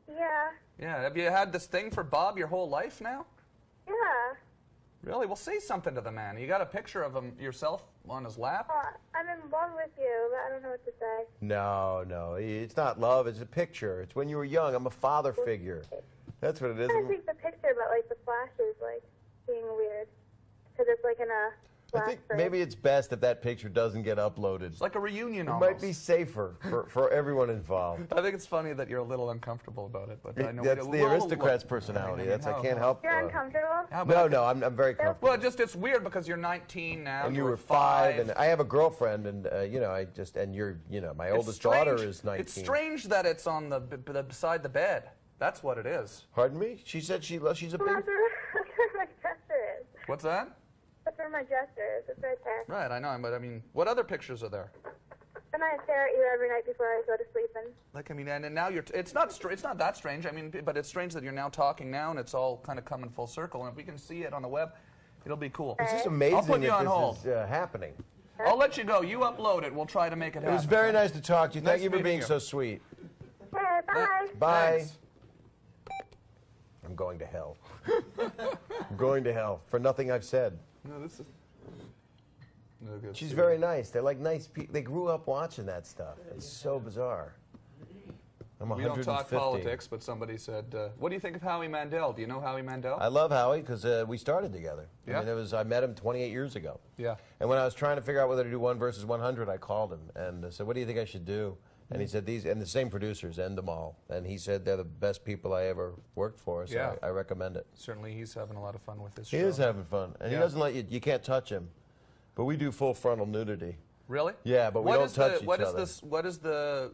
[SPEAKER 6] Yeah.
[SPEAKER 2] Yeah. Have you had this thing for Bob your whole life now?
[SPEAKER 6] Yeah.
[SPEAKER 2] Really? Well, say something to the man. You got a picture of him yourself on his lap?
[SPEAKER 6] I'm in love with you, but I don't know what to say.
[SPEAKER 3] No. It's not love. It's a picture. It's when you were young. I'm a father figure. That's what it is.
[SPEAKER 6] I take the picture, but like the flash is like being weird. Because it's like in a...
[SPEAKER 3] I think maybe it's best if that picture doesn't get uploaded.
[SPEAKER 2] It's like a reunion
[SPEAKER 3] It
[SPEAKER 2] almost.
[SPEAKER 3] might be safer for everyone involved.
[SPEAKER 2] I think it's funny that you're a little uncomfortable about it, but I know
[SPEAKER 3] that's the aristocrat's personality. I can't help.
[SPEAKER 6] You're uncomfortable?
[SPEAKER 3] No, I'm very comfortable.
[SPEAKER 2] Well, it's weird because you're 19 now.
[SPEAKER 3] And you were 5, and I have a girlfriend, and and you're my oldest daughter is 19.
[SPEAKER 2] It's strange that it's on the beside the bed. That's what it is.
[SPEAKER 3] Pardon me? She said she's a big...
[SPEAKER 6] That's where my dresser is.
[SPEAKER 2] What's that?
[SPEAKER 6] That's where my dresser is. It's right there.
[SPEAKER 2] Right, I know, but I mean, what other pictures are there?
[SPEAKER 6] And I stare at you every night before I go to sleep.
[SPEAKER 2] And now you're. It's not that strange. I mean, but it's strange that you're now talking now, and it's all kind of coming full circle. And if we can see it on the web, it'll be cool.
[SPEAKER 3] It's just amazing
[SPEAKER 2] I'll put you on
[SPEAKER 3] that
[SPEAKER 2] hold.
[SPEAKER 3] this is happening.
[SPEAKER 2] I'll let you go. You upload it. We'll try to make it happen.
[SPEAKER 3] It was very nice to talk to you. Thank
[SPEAKER 2] Nice
[SPEAKER 3] you for
[SPEAKER 2] meeting
[SPEAKER 3] being
[SPEAKER 2] you.
[SPEAKER 3] so sweet.
[SPEAKER 6] Okay, bye.
[SPEAKER 3] Bye.
[SPEAKER 2] Thanks.
[SPEAKER 3] I'm going to hell. I'm going to hell for nothing I've said.
[SPEAKER 2] No, this is. No good.
[SPEAKER 3] She's very nice. They're like nice people. They grew up watching that stuff. It's so bizarre. I'm
[SPEAKER 2] We don't
[SPEAKER 3] 150.
[SPEAKER 2] talk politics, but somebody said, what do you think of Howie Mandel? Do you know Howie Mandel?
[SPEAKER 3] I love Howie because we started together.
[SPEAKER 2] Yeah?
[SPEAKER 3] I mean, I met him 28 years ago.
[SPEAKER 2] Yeah.
[SPEAKER 3] And when I was trying to figure out whether to do 1 versus 100, I called him and said, what do you think I should do? And he said, and the same producers, end them all. And he said, they're the best people I ever worked for, so
[SPEAKER 2] Yeah.
[SPEAKER 3] I recommend it.
[SPEAKER 2] Certainly he's having a lot of fun with this show.
[SPEAKER 3] He is having fun. And he doesn't let you can't touch him. But we do full frontal nudity.
[SPEAKER 2] Really?
[SPEAKER 3] Yeah, but we don't touch each other.
[SPEAKER 2] What is the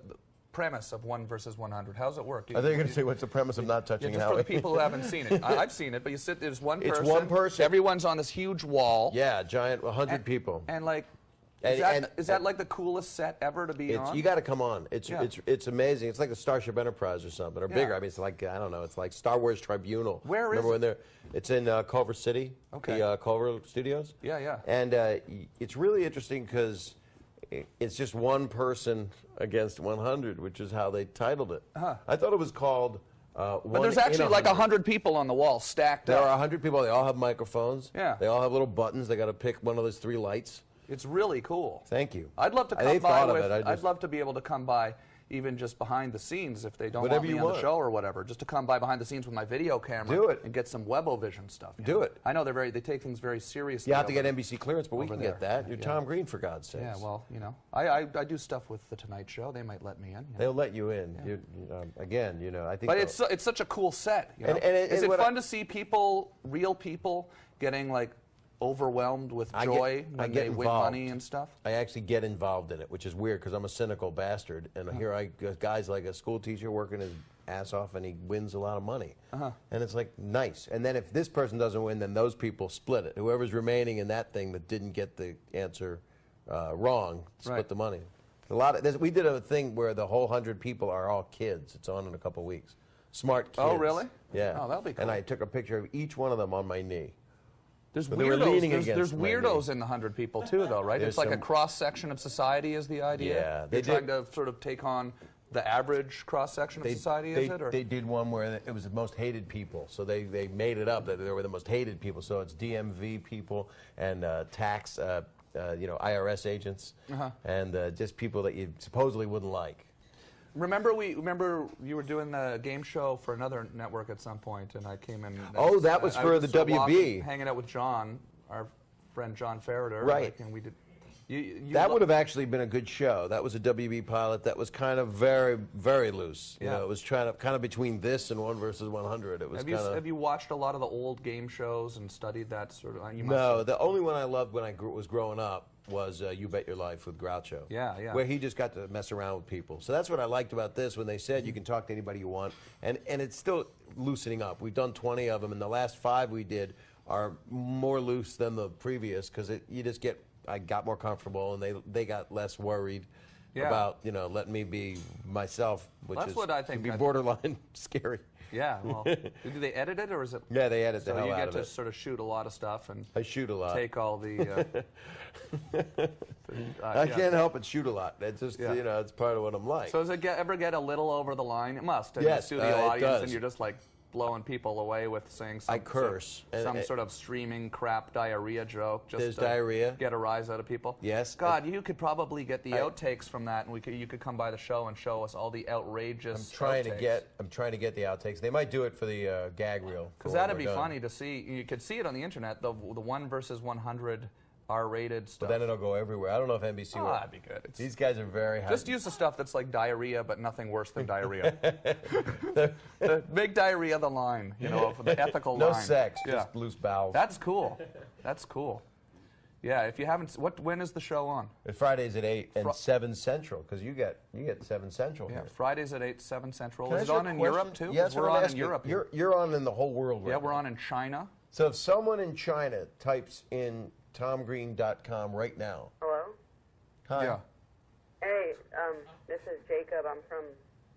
[SPEAKER 2] premise of 1 versus 100? How does it work?
[SPEAKER 3] I think you're going to say, what's the premise of not touching
[SPEAKER 2] just
[SPEAKER 3] Howie?
[SPEAKER 2] for the people who haven't seen it. I've seen it, but you sit, there's one person.
[SPEAKER 3] It's one person.
[SPEAKER 2] Everyone's on this huge wall.
[SPEAKER 3] Yeah, giant, 100 people.
[SPEAKER 2] And like,
[SPEAKER 3] And-
[SPEAKER 2] is that like the coolest set ever to be on?
[SPEAKER 3] You got to come on. It's
[SPEAKER 2] Yeah.
[SPEAKER 3] it's amazing. It's like the Starship Enterprise or something, or bigger.
[SPEAKER 2] Yeah.
[SPEAKER 3] I mean, it's like I don't know. It's like Star Wars Tribunal.
[SPEAKER 2] Where is
[SPEAKER 3] Remember
[SPEAKER 2] it?
[SPEAKER 3] when they're? It's in Culver City.
[SPEAKER 2] Okay.
[SPEAKER 3] The Culver Studios.
[SPEAKER 2] Yeah, yeah.
[SPEAKER 3] And it's really interesting because it's just one person against 100, which is how they titled it.
[SPEAKER 2] Uh-huh.
[SPEAKER 3] I thought it was called.
[SPEAKER 2] But there's actually like 100 people on the wall stacked
[SPEAKER 3] There
[SPEAKER 2] up.
[SPEAKER 3] are 100 people. They all have microphones.
[SPEAKER 2] Yeah.
[SPEAKER 3] They all have little buttons. They got to pick one of those 3 lights.
[SPEAKER 2] It's really cool.
[SPEAKER 3] Thank you.
[SPEAKER 2] I'd love to
[SPEAKER 3] They
[SPEAKER 2] come by
[SPEAKER 3] thought of
[SPEAKER 2] with.
[SPEAKER 3] it.
[SPEAKER 2] I'd love to be able to come by even just behind the scenes if they don't
[SPEAKER 3] Whatever
[SPEAKER 2] want me
[SPEAKER 3] you
[SPEAKER 2] on
[SPEAKER 3] want.
[SPEAKER 2] the show or whatever, just to come by behind the scenes with my video camera.
[SPEAKER 3] Do it.
[SPEAKER 2] And get some Webovision stuff.
[SPEAKER 3] Do it.
[SPEAKER 2] I know they take things very seriously.
[SPEAKER 3] You have to get NBC clearance, but we can
[SPEAKER 2] there.
[SPEAKER 3] get that. You're Tom Green, for God's sakes.
[SPEAKER 2] Yeah, well, you know, I do stuff with The Tonight Show. They might let me in. You know.
[SPEAKER 3] They'll let you in.
[SPEAKER 2] Yeah.
[SPEAKER 3] Again, you know, I think.
[SPEAKER 2] But it's such a cool set. You know? Is it fun to see people, real people, getting like overwhelmed with joy when they win money and stuff?
[SPEAKER 3] I actually get involved in it, which is weird because I'm a cynical bastard, and here I guy's like a school teacher working his ass off, and he wins a lot of money, and it's like nice. And then if this person doesn't win, then those people split it. Whoever's remaining in that thing that didn't get the answer wrong, split the money. We did a thing where the whole 100 people are all kids. It's on in a couple of weeks. Smart kids.
[SPEAKER 2] Oh, really?
[SPEAKER 3] Yeah.
[SPEAKER 2] Oh, that'll be cool.
[SPEAKER 3] And I took a picture of each one of them on my knee.
[SPEAKER 2] There's
[SPEAKER 3] But they were leaning
[SPEAKER 2] weirdos.
[SPEAKER 3] against
[SPEAKER 2] There's
[SPEAKER 3] my
[SPEAKER 2] weirdos
[SPEAKER 3] knee.
[SPEAKER 2] in the 100 people too, though, right?
[SPEAKER 3] There's
[SPEAKER 2] It's like a
[SPEAKER 3] some-
[SPEAKER 2] cross section of society is the idea.
[SPEAKER 3] Yeah,
[SPEAKER 2] They're trying to sort of take on the average cross section of society. Is it? Or?
[SPEAKER 3] They did one where it was the most hated people. So they made it up that they were the most hated people. So it's DMV people and tax, IRS agents, and just people that you supposedly wouldn't like.
[SPEAKER 2] Remember you were doing the game show for another network at some point, and I came in.
[SPEAKER 3] Oh, that was for the WB.
[SPEAKER 2] Hanging out with John, our friend John Ferreter.
[SPEAKER 3] Right.
[SPEAKER 2] And we did.
[SPEAKER 3] That would have actually been a good show. That was a WB pilot that was kind of very, very loose. You know, it was kind of between this and 1 versus 100. It was
[SPEAKER 2] Have you watched a lot of the old game shows and studied that sort of?
[SPEAKER 3] No, the only one I loved when I was growing up was You Bet Your Life with Groucho.
[SPEAKER 2] Yeah, yeah.
[SPEAKER 3] Where he just got to mess around with people. So that's what I liked about this when they said you can talk to anybody you want. And it's still loosening up. We've done 20 of them, and the last 5 we did are more loose than the previous because I got more comfortable, and they got less worried about letting me be myself, which
[SPEAKER 2] that's what I think
[SPEAKER 3] can be borderline scary.
[SPEAKER 2] Yeah, well, do they edit it, or is it?
[SPEAKER 3] Yeah, they edit the hell out of it.
[SPEAKER 2] So you get to sort of shoot a lot of stuff, and
[SPEAKER 3] I shoot a lot.
[SPEAKER 2] Take all the.
[SPEAKER 3] I can't help but shoot a lot. It's just it's part of what I'm like.
[SPEAKER 2] So does it ever get a little over the line? It must.
[SPEAKER 3] Yes,
[SPEAKER 2] you see the
[SPEAKER 3] it
[SPEAKER 2] audience,
[SPEAKER 3] does.
[SPEAKER 2] and you're just like blowing people away with saying
[SPEAKER 3] I curse.
[SPEAKER 2] some sort of streaming crap diarrhea joke. Just
[SPEAKER 3] There's
[SPEAKER 2] to
[SPEAKER 3] diarrhea.
[SPEAKER 2] Get a rise out of people.
[SPEAKER 3] Yes.
[SPEAKER 2] God, you could probably get the outtakes from that, and you could come by the show and show us all the outrageous.
[SPEAKER 3] I'm trying
[SPEAKER 2] outtakes.
[SPEAKER 3] to get the outtakes. They might do it for the gag reel.
[SPEAKER 2] Because that'd be funny to see. You could see it on the internet. The 1 versus 100 R-rated stuff.
[SPEAKER 3] But then it'll go everywhere. I don't know if NBC will.
[SPEAKER 2] That'd be good.
[SPEAKER 3] These guys are very high.
[SPEAKER 2] Just use the stuff that's like diarrhea, but nothing worse than diarrhea. Make diarrhea the line, the ethical line.
[SPEAKER 3] No sex, just loose bowels.
[SPEAKER 2] That's cool. That's cool. Yeah, if you haven't, when is the show on?
[SPEAKER 3] Fridays at 8 and 7 Central, because you get 7 Central here.
[SPEAKER 2] Fridays at 8, 7 Central.
[SPEAKER 3] Can I
[SPEAKER 2] Is
[SPEAKER 3] ask
[SPEAKER 2] it
[SPEAKER 3] you
[SPEAKER 2] on
[SPEAKER 3] a
[SPEAKER 2] in
[SPEAKER 3] question?
[SPEAKER 2] Europe too?
[SPEAKER 3] Yes,
[SPEAKER 2] we're on in Europe.
[SPEAKER 3] You're on in the whole world right
[SPEAKER 2] Yeah,
[SPEAKER 3] now.
[SPEAKER 2] we're on in China.
[SPEAKER 3] So if someone in China types in TomGreen.com right now.
[SPEAKER 14] Hello?
[SPEAKER 3] Hi.
[SPEAKER 2] Yeah.
[SPEAKER 14] Hey, this is Jacob. I'm from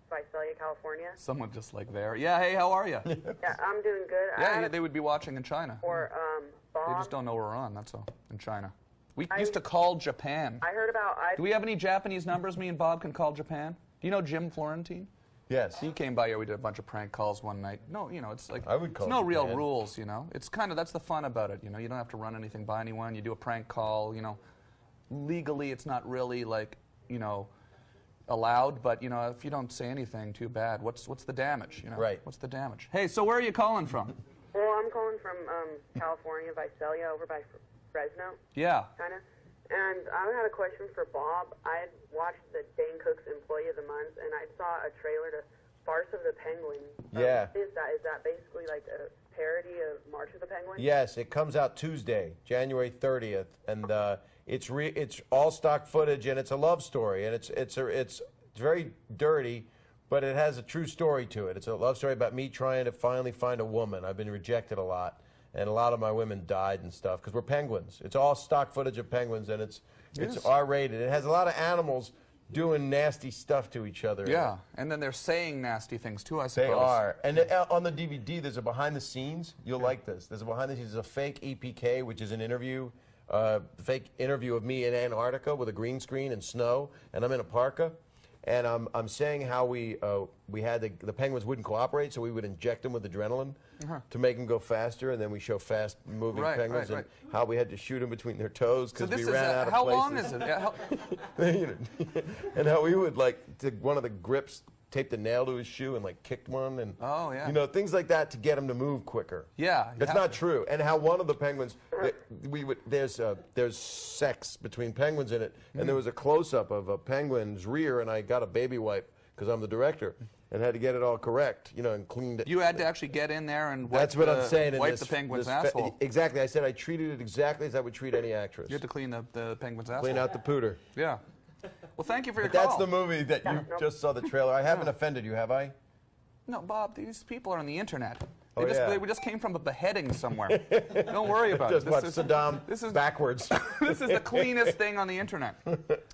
[SPEAKER 14] Visalia, California.
[SPEAKER 2] Someone just like there. Yeah, hey, how are you?
[SPEAKER 14] Yeah, I'm doing good.
[SPEAKER 2] Yeah, they would be watching in China.
[SPEAKER 14] Or, Bob.
[SPEAKER 2] They just don't know we're on, that's all, in China. We used to call Japan.
[SPEAKER 14] I heard about...
[SPEAKER 2] Do we have any Japanese numbers me and Bob can call Japan? Do you know Jim Florentine?
[SPEAKER 3] Yes.
[SPEAKER 2] He came by here. We did a bunch of prank calls one night. No, it's like
[SPEAKER 3] I would call
[SPEAKER 2] no real
[SPEAKER 3] Japan.
[SPEAKER 2] rules, It's kind of that's the fun about it, You don't have to run anything by anyone. You do a prank call, Legally, it's not really like, allowed, but if you don't say anything, too bad. What's the damage?
[SPEAKER 3] Right.
[SPEAKER 2] What's the damage? Hey, so where are you calling from?
[SPEAKER 14] Well, I'm calling from California, Visalia, over by Fresno.
[SPEAKER 2] Yeah.
[SPEAKER 14] Kind of. And I had a question for Bob. I had watched the Dane Cook's Employee of the Month, and I saw a trailer to Farce of the Penguin.
[SPEAKER 3] Yeah.
[SPEAKER 14] Is that basically like a parody of March of the Penguin?
[SPEAKER 3] Yes, it comes out Tuesday, January 30th, and it's all stock footage, and it's a love story, and it's very dirty, but it has a true story to it. It's a love story about me trying to finally find a woman. I've been rejected a lot, and a lot of my women died and stuff because we're penguins. It's all stock footage of penguins, and it's R-rated. It has a lot of animals doing nasty stuff to each other.
[SPEAKER 2] Yeah, and then they're saying nasty things too, I suppose.
[SPEAKER 3] They are. And on the DVD, there's a behind the scenes. You'll like this. There's a behind the scenes. There's a fake EPK, which is an interview, fake interview of me in Antarctica with a green screen and snow, and I'm in a parka. And I'm saying how we had the penguins wouldn't cooperate, so we would inject them with adrenaline to make them go faster, and then we show fast-moving penguins and how we had to shoot them between their toes because we ran out of
[SPEAKER 2] how
[SPEAKER 3] places.
[SPEAKER 2] long is it?
[SPEAKER 3] And how we would take one of the grips, taped a nail to his shoe and kicked one, and things like that to get him to move quicker.
[SPEAKER 2] Yeah,
[SPEAKER 3] that's not true. And how one of the penguins, there's sex between penguins in it, and there was a close-up of a penguin's rear, and I got a baby wipe because I'm the director, and had to get it all correct, and cleaned it.
[SPEAKER 2] You had to actually get in there and wipe
[SPEAKER 3] that's what I'm saying.
[SPEAKER 2] Wipe the penguin's asshole.
[SPEAKER 3] Exactly. I said I treated it exactly as I would treat any actress.
[SPEAKER 2] You had to clean the penguin's asshole.
[SPEAKER 3] Clean out the pooter.
[SPEAKER 2] Yeah. Well, thank you for your
[SPEAKER 3] call.
[SPEAKER 2] call.
[SPEAKER 3] That's the movie that you just saw the trailer. I haven't offended you, have I?
[SPEAKER 2] No, Bob, these people are on the internet.
[SPEAKER 3] They
[SPEAKER 2] we just came from a beheading somewhere. Don't worry about
[SPEAKER 3] just
[SPEAKER 2] it.
[SPEAKER 3] Watch Saddam backwards.
[SPEAKER 2] This is the cleanest thing on the internet,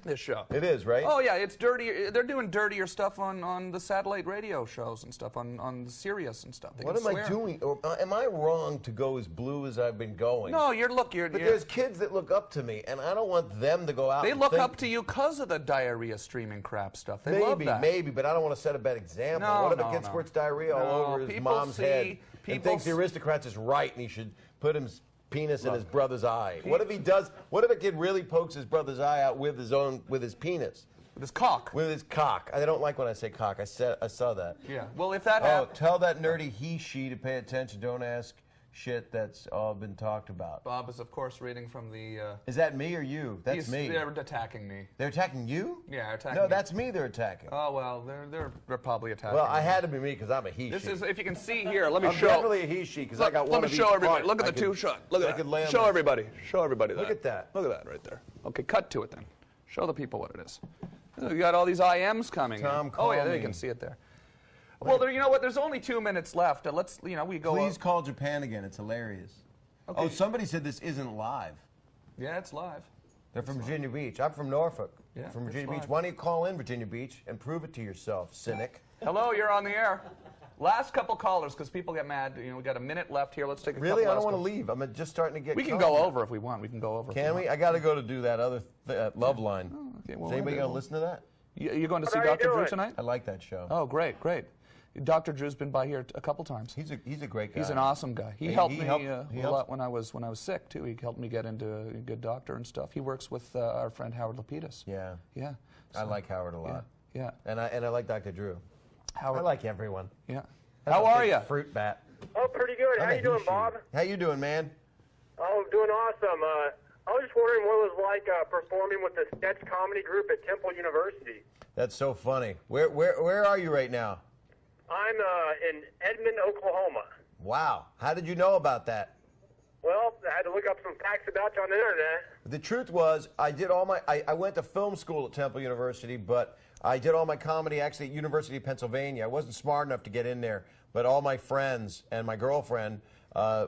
[SPEAKER 2] this show.
[SPEAKER 3] It is, right?
[SPEAKER 2] Oh, yeah, it's dirty. They're doing dirtier stuff on the satellite radio shows and stuff, on Sirius and stuff.
[SPEAKER 3] What am I doing? Am I wrong to go as blue as I've been going?
[SPEAKER 2] No,
[SPEAKER 3] But there's kids that look up to me, and I don't want them to go out
[SPEAKER 2] They look up to you because of the diarrhea streaming crap stuff. They love that.
[SPEAKER 3] Maybe, but I don't want to set a bad example. What if a kid squirts diarrhea all over his mom's head and thinks the aristocrat is right and he should put his penis in his brother's eye? What if he does? What if a kid really pokes his brother's eye out with his penis?
[SPEAKER 2] With his cock.
[SPEAKER 3] With his cock. I don't like when I say cock. I saw that.
[SPEAKER 2] Yeah. Well, if that happens.
[SPEAKER 3] Tell that nerdy he/she to pay attention. Don't ask shit that's all been talked about.
[SPEAKER 2] Bob is, of course, reading from the...
[SPEAKER 3] Is that me or you? That's me.
[SPEAKER 2] They're attacking me.
[SPEAKER 3] They're attacking you?
[SPEAKER 2] Yeah, they're attacking
[SPEAKER 3] me.
[SPEAKER 2] No,
[SPEAKER 3] that's me they're attacking.
[SPEAKER 2] Oh, well, they're probably attacking
[SPEAKER 3] Well, I had to be me because I'm a he/she.
[SPEAKER 2] This is, if you can see here, let me show...
[SPEAKER 3] I'm definitely a he/she because I got one of these.
[SPEAKER 2] Let me show everybody. Look at the two-shot. Look at that. Show everybody. Show everybody that.
[SPEAKER 3] Look at that.
[SPEAKER 2] Look at that right there. Okay, cut to it then. Show the people what it is. You got all these IMs coming. Oh, yeah, there you can see it there. Well, you know what? There's only 2 minutes left. Let's, we go...
[SPEAKER 3] Please call Japan again. It's hilarious. Okay. Oh, somebody said this isn't live.
[SPEAKER 2] Yeah, it's live.
[SPEAKER 3] They're from Virginia Beach. I'm from Norfolk. Yeah, from Virginia Beach. Why don't you call in Virginia Beach and prove it to yourself, cynic?
[SPEAKER 2] Hello, you're on the air. Last couple callers, because people get mad. We got a minute left here. Let's take a couple.
[SPEAKER 3] Really? I don't want to leave. I'm just starting to get.
[SPEAKER 2] We can go over if we want. We can go over.
[SPEAKER 3] Can we? I got to go to do that other Love Line.
[SPEAKER 2] Oh, okay, well,
[SPEAKER 3] is anybody going to listen to that?
[SPEAKER 2] You're going to see Dr. Drew tonight?
[SPEAKER 3] I like that show.
[SPEAKER 2] Oh, great, great. Dr. Drew's been by here a couple times.
[SPEAKER 3] He's a great guy.
[SPEAKER 2] He's an awesome guy. He helped me a lot when I was sick too. He helped me get into a good doctor and stuff. He works with our friend Howard Lapidus.
[SPEAKER 3] Yeah.
[SPEAKER 2] Yeah.
[SPEAKER 3] So, I like Howard a lot.
[SPEAKER 2] Yeah.
[SPEAKER 3] And I like Dr. Drew.
[SPEAKER 2] Howard.
[SPEAKER 3] I like everyone.
[SPEAKER 2] Yeah. How are you?
[SPEAKER 3] Fruit bat.
[SPEAKER 15] Oh, pretty good. How you doing, Bob?
[SPEAKER 3] How you doing, man?
[SPEAKER 15] Oh, doing awesome. I was just wondering what it was like performing with the sketch comedy group at Temple University.
[SPEAKER 3] That's so funny. Where are you right now?
[SPEAKER 15] I'm in Edmond, Oklahoma.
[SPEAKER 3] Wow. How did you know about that?
[SPEAKER 15] Well, I had to look up some facts about you on the internet.
[SPEAKER 3] The truth was, I did all my... I went to film school at Temple University, but I did all my comedy actually at University of Pennsylvania. I wasn't smart enough to get in there, but all my friends and my girlfriend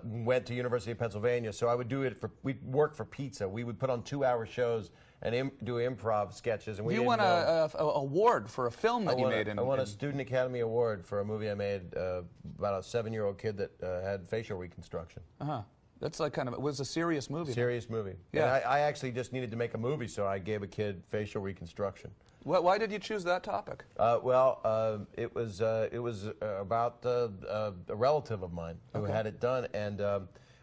[SPEAKER 3] went to University of Pennsylvania, so I would do it for... We'd work for pizza. We would put on 2-hour shows and do improv sketches. And
[SPEAKER 2] you won an award for a film that you made.
[SPEAKER 3] I won a Student Academy Award for a movie I made about a 7-year-old kid that had facial reconstruction.
[SPEAKER 2] Uh-huh. That's like kind of, it was a serious movie.
[SPEAKER 3] Serious movie. Yeah. And I actually just needed to make a movie, so I gave a kid facial reconstruction.
[SPEAKER 2] Why did you choose that topic?
[SPEAKER 3] It was about a relative of mine who had it done, and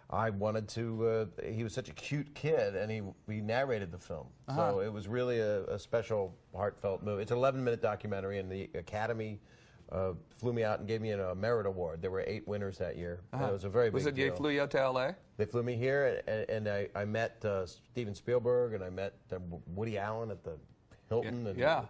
[SPEAKER 3] I wanted to. He was such a cute kid, and he narrated the film, so it was really a special, heartfelt movie. It's an 11-minute documentary, and the Academy flew me out and gave me a Merit Award. There were 8 winners that year. And it was a very big deal.
[SPEAKER 2] They flew you out to L.A.?
[SPEAKER 3] They flew me here, and I met Steven Spielberg, and I met Woody Allen at the Hilton. And
[SPEAKER 2] yeah.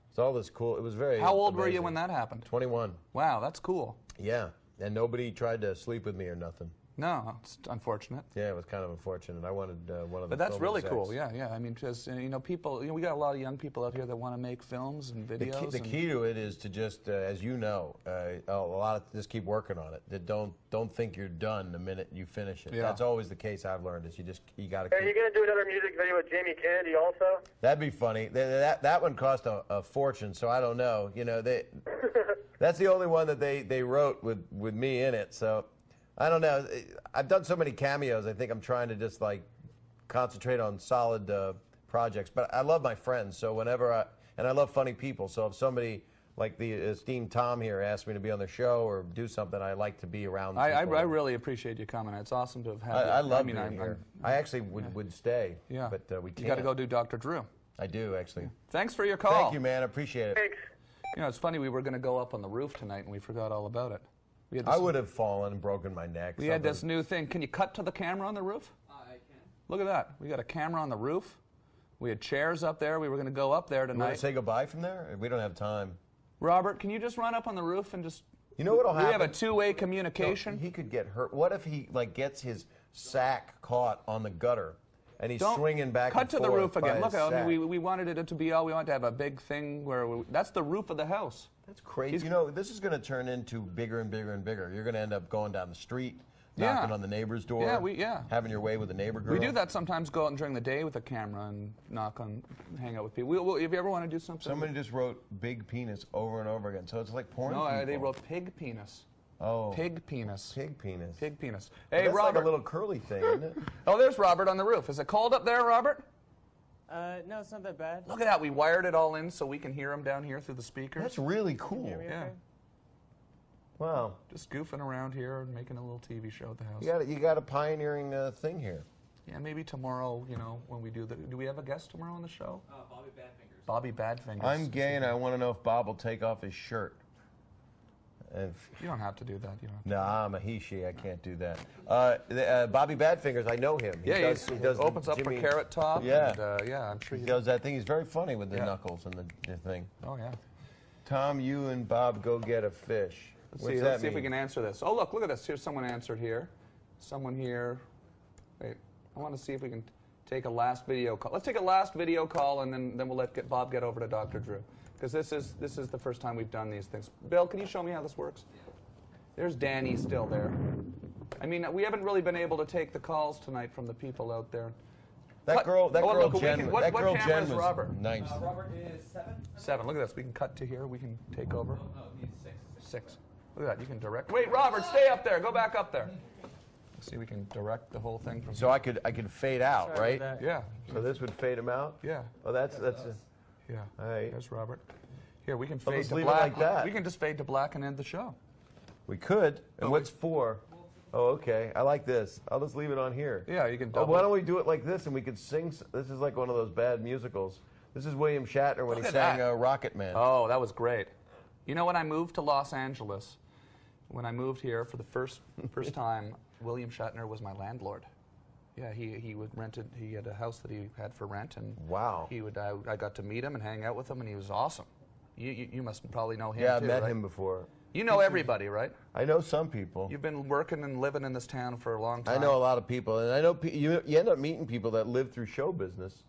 [SPEAKER 3] It's all this cool. It was very
[SPEAKER 2] How old
[SPEAKER 3] amazing.
[SPEAKER 2] were you when that happened?
[SPEAKER 3] 21.
[SPEAKER 2] Wow, that's cool.
[SPEAKER 3] Yeah, and nobody tried to sleep with me or nothing.
[SPEAKER 2] No, it's unfortunate.
[SPEAKER 3] Yeah, it was kind of unfortunate. I wanted one of the.
[SPEAKER 2] But that's really
[SPEAKER 3] execs.
[SPEAKER 2] Cool. Yeah. I mean, because people, we got a lot of young people out here that want to make films and videos.
[SPEAKER 3] The key to it is to just, as you know, a lot of just keep working on it. That don't think you're done the minute you finish it. Yeah. That's always the case I've learned. Is you got to.
[SPEAKER 15] Are you gonna do another music video with Jamie Kennedy also?
[SPEAKER 3] That'd be funny. That one cost a fortune, so I don't know. That's the only one that they wrote with me in it. So. I don't know. I've done so many cameos. I think I'm trying to just concentrate on solid projects. But I love my friends. So whenever and I love funny people. So if somebody like the esteemed Tom here asked me to be on the show or do something, I like to be around.
[SPEAKER 2] I really appreciate you coming. It's awesome to have had you.
[SPEAKER 3] I love being here. I actually would stay.
[SPEAKER 2] Yeah,
[SPEAKER 3] but we can't.
[SPEAKER 2] You got to go do Dr. Drew.
[SPEAKER 3] I do actually.
[SPEAKER 2] Thanks for your call.
[SPEAKER 3] Thank you, man. I appreciate it.
[SPEAKER 15] Thanks.
[SPEAKER 2] You know, it's funny. We were going to go up on the roof tonight, and we forgot all about it.
[SPEAKER 3] I would have fallen and broken my neck.
[SPEAKER 2] We had this new thing. Can you cut to the camera on the roof?
[SPEAKER 13] I can.
[SPEAKER 2] Look at that. We got a camera on the roof. We had chairs up there. We were going to go up there tonight.
[SPEAKER 3] You want to say goodbye from there? We don't have time.
[SPEAKER 2] Robert, can you just run up on the roof and just...
[SPEAKER 3] You know what'll happen?
[SPEAKER 2] We have a two-way communication.
[SPEAKER 3] No, he could get hurt. What if he gets his sack caught on the gutter and he's swinging back and forth?
[SPEAKER 2] Cut to the roof again. Look, I mean, we wanted it to be all. We wanted to have a big thing where that's the roof of the house.
[SPEAKER 3] That's crazy. You know, this is going to turn into bigger and bigger and bigger. You're going to end up going down the street, knocking on the neighbor's door, having your way with a neighbor girl.
[SPEAKER 2] We do that sometimes. Go out during the day with a camera and hang out with people. If you ever want to do something.
[SPEAKER 3] Somebody just wrote "big penis" over and over again, so it's like porn.
[SPEAKER 2] No, they wrote "pig penis."
[SPEAKER 3] Oh.
[SPEAKER 2] Pig penis.
[SPEAKER 3] Pig penis.
[SPEAKER 2] Pig penis.
[SPEAKER 3] Hey,
[SPEAKER 2] Hey,
[SPEAKER 3] that's
[SPEAKER 2] Robert.
[SPEAKER 3] like a little curly thing, isn't it?
[SPEAKER 2] Oh, there's Robert on the roof. Is it cold up there, Robert?
[SPEAKER 16] No, it's not that bad.
[SPEAKER 2] Look at that. We wired it all in so we can hear him down here through the speakers.
[SPEAKER 3] That's really cool.
[SPEAKER 2] Yeah.
[SPEAKER 3] Wow.
[SPEAKER 2] Just goofing around here and making a little TV show at the house.
[SPEAKER 3] You got a pioneering thing here.
[SPEAKER 2] Yeah, maybe tomorrow, you know, when we do do we have a guest tomorrow on the show?
[SPEAKER 13] Bobby Badfingers.
[SPEAKER 2] Bobby Badfingers.
[SPEAKER 3] I'm gay and I want to know if Bob will take off his shirt.
[SPEAKER 2] You don't have to do that. You don't.
[SPEAKER 3] No, I'm a he, she. I can't do that. Bobby Badfingers, I know him.
[SPEAKER 2] He does opens up for Carrot Top.
[SPEAKER 3] Yeah.
[SPEAKER 2] And, I'm sure
[SPEAKER 3] he does that thing. He's very funny with the knuckles and the thing.
[SPEAKER 2] Oh, yeah.
[SPEAKER 3] Tom, you and Bob go get a fish.
[SPEAKER 2] Let's see if we can answer this. Oh, look at this. Here's someone answered here. Someone here. Wait, I want to see if we can take a last video call. Let's take a last video call, and then we'll let Bob get over to Dr. Drew. Because this is the first time we've done these things. Bill, can you show me how this works? There's Danny still there. I mean, we haven't really been able to take the calls tonight from the people out there.
[SPEAKER 3] That girl Jen,
[SPEAKER 2] what camera
[SPEAKER 3] Jen
[SPEAKER 2] is
[SPEAKER 3] was
[SPEAKER 2] Robert?
[SPEAKER 3] Nice.
[SPEAKER 13] Robert is 7.
[SPEAKER 2] 7. Look at this. We can cut to here. We can take over.
[SPEAKER 13] No, he's 6.
[SPEAKER 2] 6. Look at that. You can direct. Wait, Robert, stay up there. Go back up there. Let's see, we can direct the whole thing from.
[SPEAKER 3] So I could fade out, right?
[SPEAKER 2] Yeah.
[SPEAKER 3] So this would fade him out.
[SPEAKER 2] Yeah.
[SPEAKER 3] Oh, that's
[SPEAKER 2] yeah.
[SPEAKER 3] All right.
[SPEAKER 2] There's Robert. Here, we can
[SPEAKER 3] Well,
[SPEAKER 2] fade
[SPEAKER 3] let's
[SPEAKER 2] to
[SPEAKER 3] leave it
[SPEAKER 2] black.
[SPEAKER 3] like that.
[SPEAKER 2] We can just fade to black and end the show.
[SPEAKER 3] We could. And what's for? Oh, okay. I like this. I'll just leave it on here.
[SPEAKER 2] Yeah, you can
[SPEAKER 3] Oh,
[SPEAKER 2] double.
[SPEAKER 3] why don't we do it like this and we could sing? This is like one of those bad musicals. This is William Shatner when he sang Rocket Man.
[SPEAKER 2] Oh, that was great. You know, when I moved to Los Angeles, when I moved here for the first time, William Shatner was my landlord. Yeah, he would rented. He had a house that he had for rent, and
[SPEAKER 3] wow,
[SPEAKER 2] he would. I got to meet him and hang out with him, and he was awesome. You must probably know him.
[SPEAKER 3] Yeah,
[SPEAKER 2] too,
[SPEAKER 3] I met
[SPEAKER 2] right?
[SPEAKER 3] him before.
[SPEAKER 2] You know everybody, right?
[SPEAKER 3] I know some people.
[SPEAKER 2] You've been working and living in this town for a long time.
[SPEAKER 3] I know a lot of people, and I know you end up meeting people that live through show business,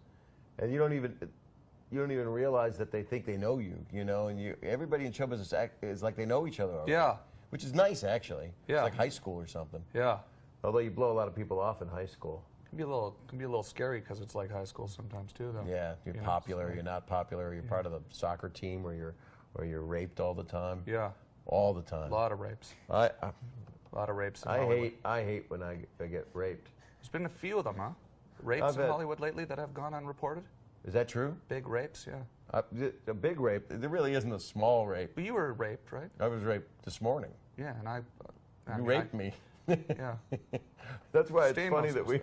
[SPEAKER 3] and you don't even realize that they think they know you. You know, and everybody in show business is like they know each other already.
[SPEAKER 2] Yeah.
[SPEAKER 3] Which is nice, actually.
[SPEAKER 2] Yeah.
[SPEAKER 3] It's like high school or something.
[SPEAKER 2] Yeah.
[SPEAKER 3] Although you blow a lot of people off in high school.
[SPEAKER 2] Can be a little scary because it's like high school sometimes too, though.
[SPEAKER 3] Yeah, you're popular, you're not popular, you're part of the soccer team, or you're raped all the time.
[SPEAKER 2] Yeah.
[SPEAKER 3] All the time.
[SPEAKER 2] A lot of rapes.
[SPEAKER 3] A
[SPEAKER 2] lot of rapes. In
[SPEAKER 3] I
[SPEAKER 2] Hollywood.
[SPEAKER 3] hate when I get raped.
[SPEAKER 2] There's been a few of them, huh? Rapes in Hollywood lately that have gone unreported.
[SPEAKER 3] Is that true?
[SPEAKER 2] Big rapes, yeah.
[SPEAKER 3] A big rape. There really isn't a small rape.
[SPEAKER 2] But you were raped, right?
[SPEAKER 3] I was raped this morning.
[SPEAKER 2] Yeah, and
[SPEAKER 3] you raped me.
[SPEAKER 2] Yeah.
[SPEAKER 3] That's why it's funny that we.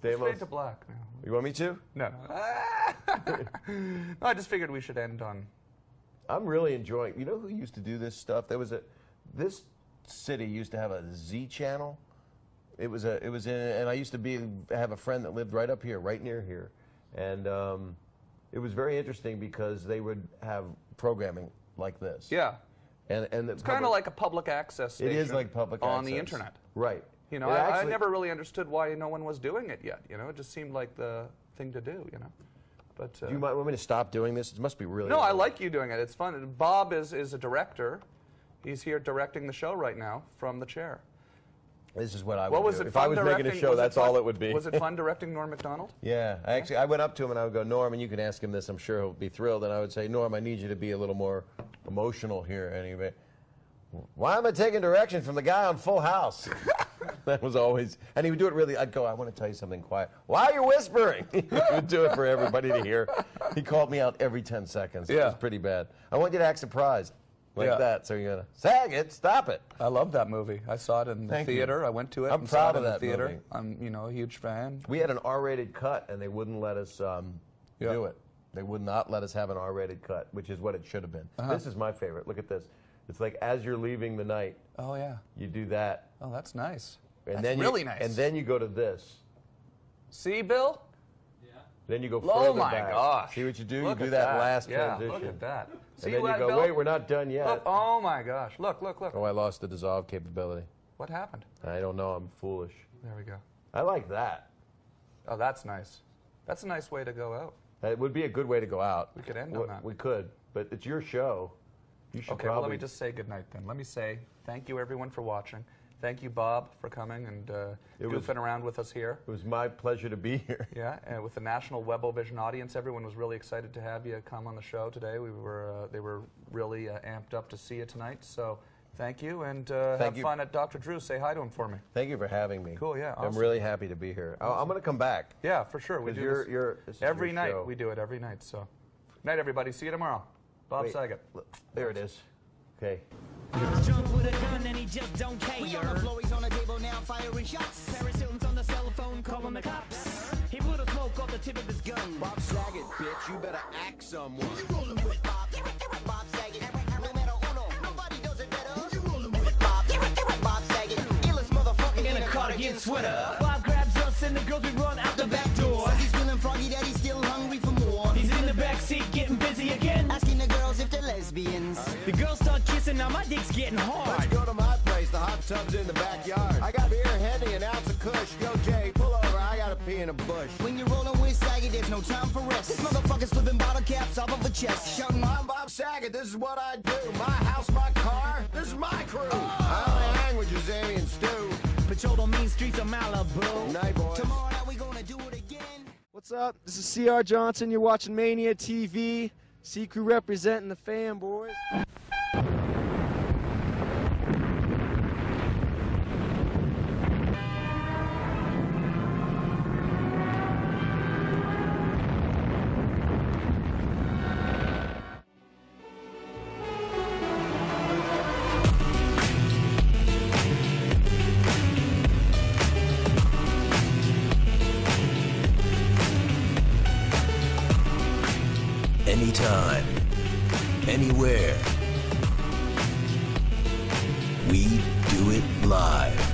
[SPEAKER 2] Fade to black now.
[SPEAKER 3] You want me to?
[SPEAKER 2] No. No, I just figured we should end on.
[SPEAKER 3] I'm really enjoying. You know who used to do this stuff? This city used to have a Z channel. It was and I used to have a friend that lived right up here, right near here, and it was very interesting because they would have programming like this.
[SPEAKER 2] Yeah.
[SPEAKER 3] And
[SPEAKER 2] it's kind of like a public access station.
[SPEAKER 3] It is like public access
[SPEAKER 2] on the internet.
[SPEAKER 3] Right.
[SPEAKER 2] You know, I never really understood why no one was doing it yet. You know, it just seemed like the thing to do. You know, but
[SPEAKER 3] do you want me to stop doing this? It must be really.
[SPEAKER 2] No, I like you doing it. It's fun. Bob is a director. He's here directing the show right now from the chair.
[SPEAKER 3] This is what I would do.
[SPEAKER 2] It
[SPEAKER 3] if I was making a show, that's all it would be.
[SPEAKER 2] Was it fun directing Norm Macdonald?
[SPEAKER 3] Yeah, I went up to him and I would go, Norm, and you can ask him this. I'm sure he'll be thrilled. And I would say, Norm, I need you to be a little more emotional here. Anyway, why am I taking direction from the guy on Full House? That was always, and he would do it really, I'd go, I want to tell you something quiet. Why are you whispering? He would do it for everybody to hear. He called me out every 10 seconds. It was pretty bad. I want you to act surprised. Like that, so you're gonna Saget, stop it.
[SPEAKER 2] I love that movie. I saw it in the theater. I went to it.
[SPEAKER 3] I'm
[SPEAKER 2] and
[SPEAKER 3] proud
[SPEAKER 2] saw it
[SPEAKER 3] of
[SPEAKER 2] in
[SPEAKER 3] that
[SPEAKER 2] the theater.
[SPEAKER 3] movie.
[SPEAKER 2] I'm, you know, a huge fan.
[SPEAKER 3] We had an R-rated cut, and they wouldn't let us do it. They would not let us have an R-rated cut, which is what it should have been. This is my favorite. Look at this. It's like as you're leaving the night.
[SPEAKER 2] Oh yeah.
[SPEAKER 3] You do that.
[SPEAKER 2] Oh, that's nice.
[SPEAKER 3] And
[SPEAKER 2] that's
[SPEAKER 3] then
[SPEAKER 2] really nice.
[SPEAKER 3] And then you go to this.
[SPEAKER 2] See, Bill?
[SPEAKER 3] Then you go further
[SPEAKER 2] Oh my
[SPEAKER 3] back.
[SPEAKER 2] gosh.
[SPEAKER 3] See what you do?
[SPEAKER 2] Look
[SPEAKER 3] you do
[SPEAKER 2] at
[SPEAKER 3] that last
[SPEAKER 2] yeah,
[SPEAKER 3] transition.
[SPEAKER 2] look at that. See
[SPEAKER 3] And then you
[SPEAKER 2] what,
[SPEAKER 3] go,
[SPEAKER 2] Bill?
[SPEAKER 3] wait, we're not done yet.
[SPEAKER 2] Look, oh my gosh. Look, look, look.
[SPEAKER 3] Oh, I lost the dissolve capability.
[SPEAKER 2] What happened?
[SPEAKER 3] I don't know. I'm foolish.
[SPEAKER 2] There we go.
[SPEAKER 3] I like that.
[SPEAKER 2] Oh, that's nice. That's a nice way to go out.
[SPEAKER 3] It would be a good way to go out.
[SPEAKER 2] We could end on that.
[SPEAKER 3] We could, but it's your show. You should
[SPEAKER 2] Okay, well, let me just say goodnight then. Let me say thank you, everyone, for watching. Thank you, Bob, for coming and goofing around with us here.
[SPEAKER 3] It was my pleasure to be here.
[SPEAKER 2] Yeah, and with the national Webovision audience, everyone was really excited to have you come on the show today. They were really amped up to see you tonight. So thank you, and have fun at Dr. Drew's. Say hi to him for me.
[SPEAKER 3] Thank you for having me.
[SPEAKER 2] Cool, yeah. Awesome.
[SPEAKER 3] I'm really happy to be here.
[SPEAKER 2] Awesome.
[SPEAKER 3] I'm going to come back.
[SPEAKER 2] Yeah, for sure. We do
[SPEAKER 3] this
[SPEAKER 2] every
[SPEAKER 3] your
[SPEAKER 2] night.
[SPEAKER 3] show.
[SPEAKER 2] We do it every night. So, night, everybody. See you tomorrow. Bob Saget.
[SPEAKER 3] There it is. Okay.
[SPEAKER 17] Drunk with a gun and he just don't care. We on the floor, he's on the table now firing shots. Paris Hilton's on the cell phone calling the cops. He blew the smoke off the tip of his gun.
[SPEAKER 18] Bob Saget, bitch, you better act someone.
[SPEAKER 17] You rolling with Bob? Bob Saget. Numero uno, nobody does it better. You rolling with Bob? Bob Saget, illest motherfucker in a cardigan sweater. Bob grabs us and the girls we run out the back door. Says he's feeling froggy, that he's still hungry for more. He's in the back seat getting busy again, asking the girls if they're lesbians. The girls start kissing, now my dick's getting hard.
[SPEAKER 18] Let's go to my place, the hot tub's in the backyard. I got beer handy, an ounce of kush. Yo, Jay, pull over, I gotta pee in a bush.
[SPEAKER 17] When you're rolling with Saget, there's no time for rest. This motherfucker's flipping bottle caps off of a chest, shouting,
[SPEAKER 18] I'm Bob Saget, this is what I do. My house, my car, this is my crew. I only hang with Jazami and Stu.
[SPEAKER 17] Patrol the mean streets of Malibu.
[SPEAKER 18] Night, boys.
[SPEAKER 17] Tomorrow night we gonna do it again.
[SPEAKER 19] What's up? This is CR Johnson. You're watching Mania TV. C-Crew representing the fan, boys.
[SPEAKER 20] Anytime, anywhere, we do it live.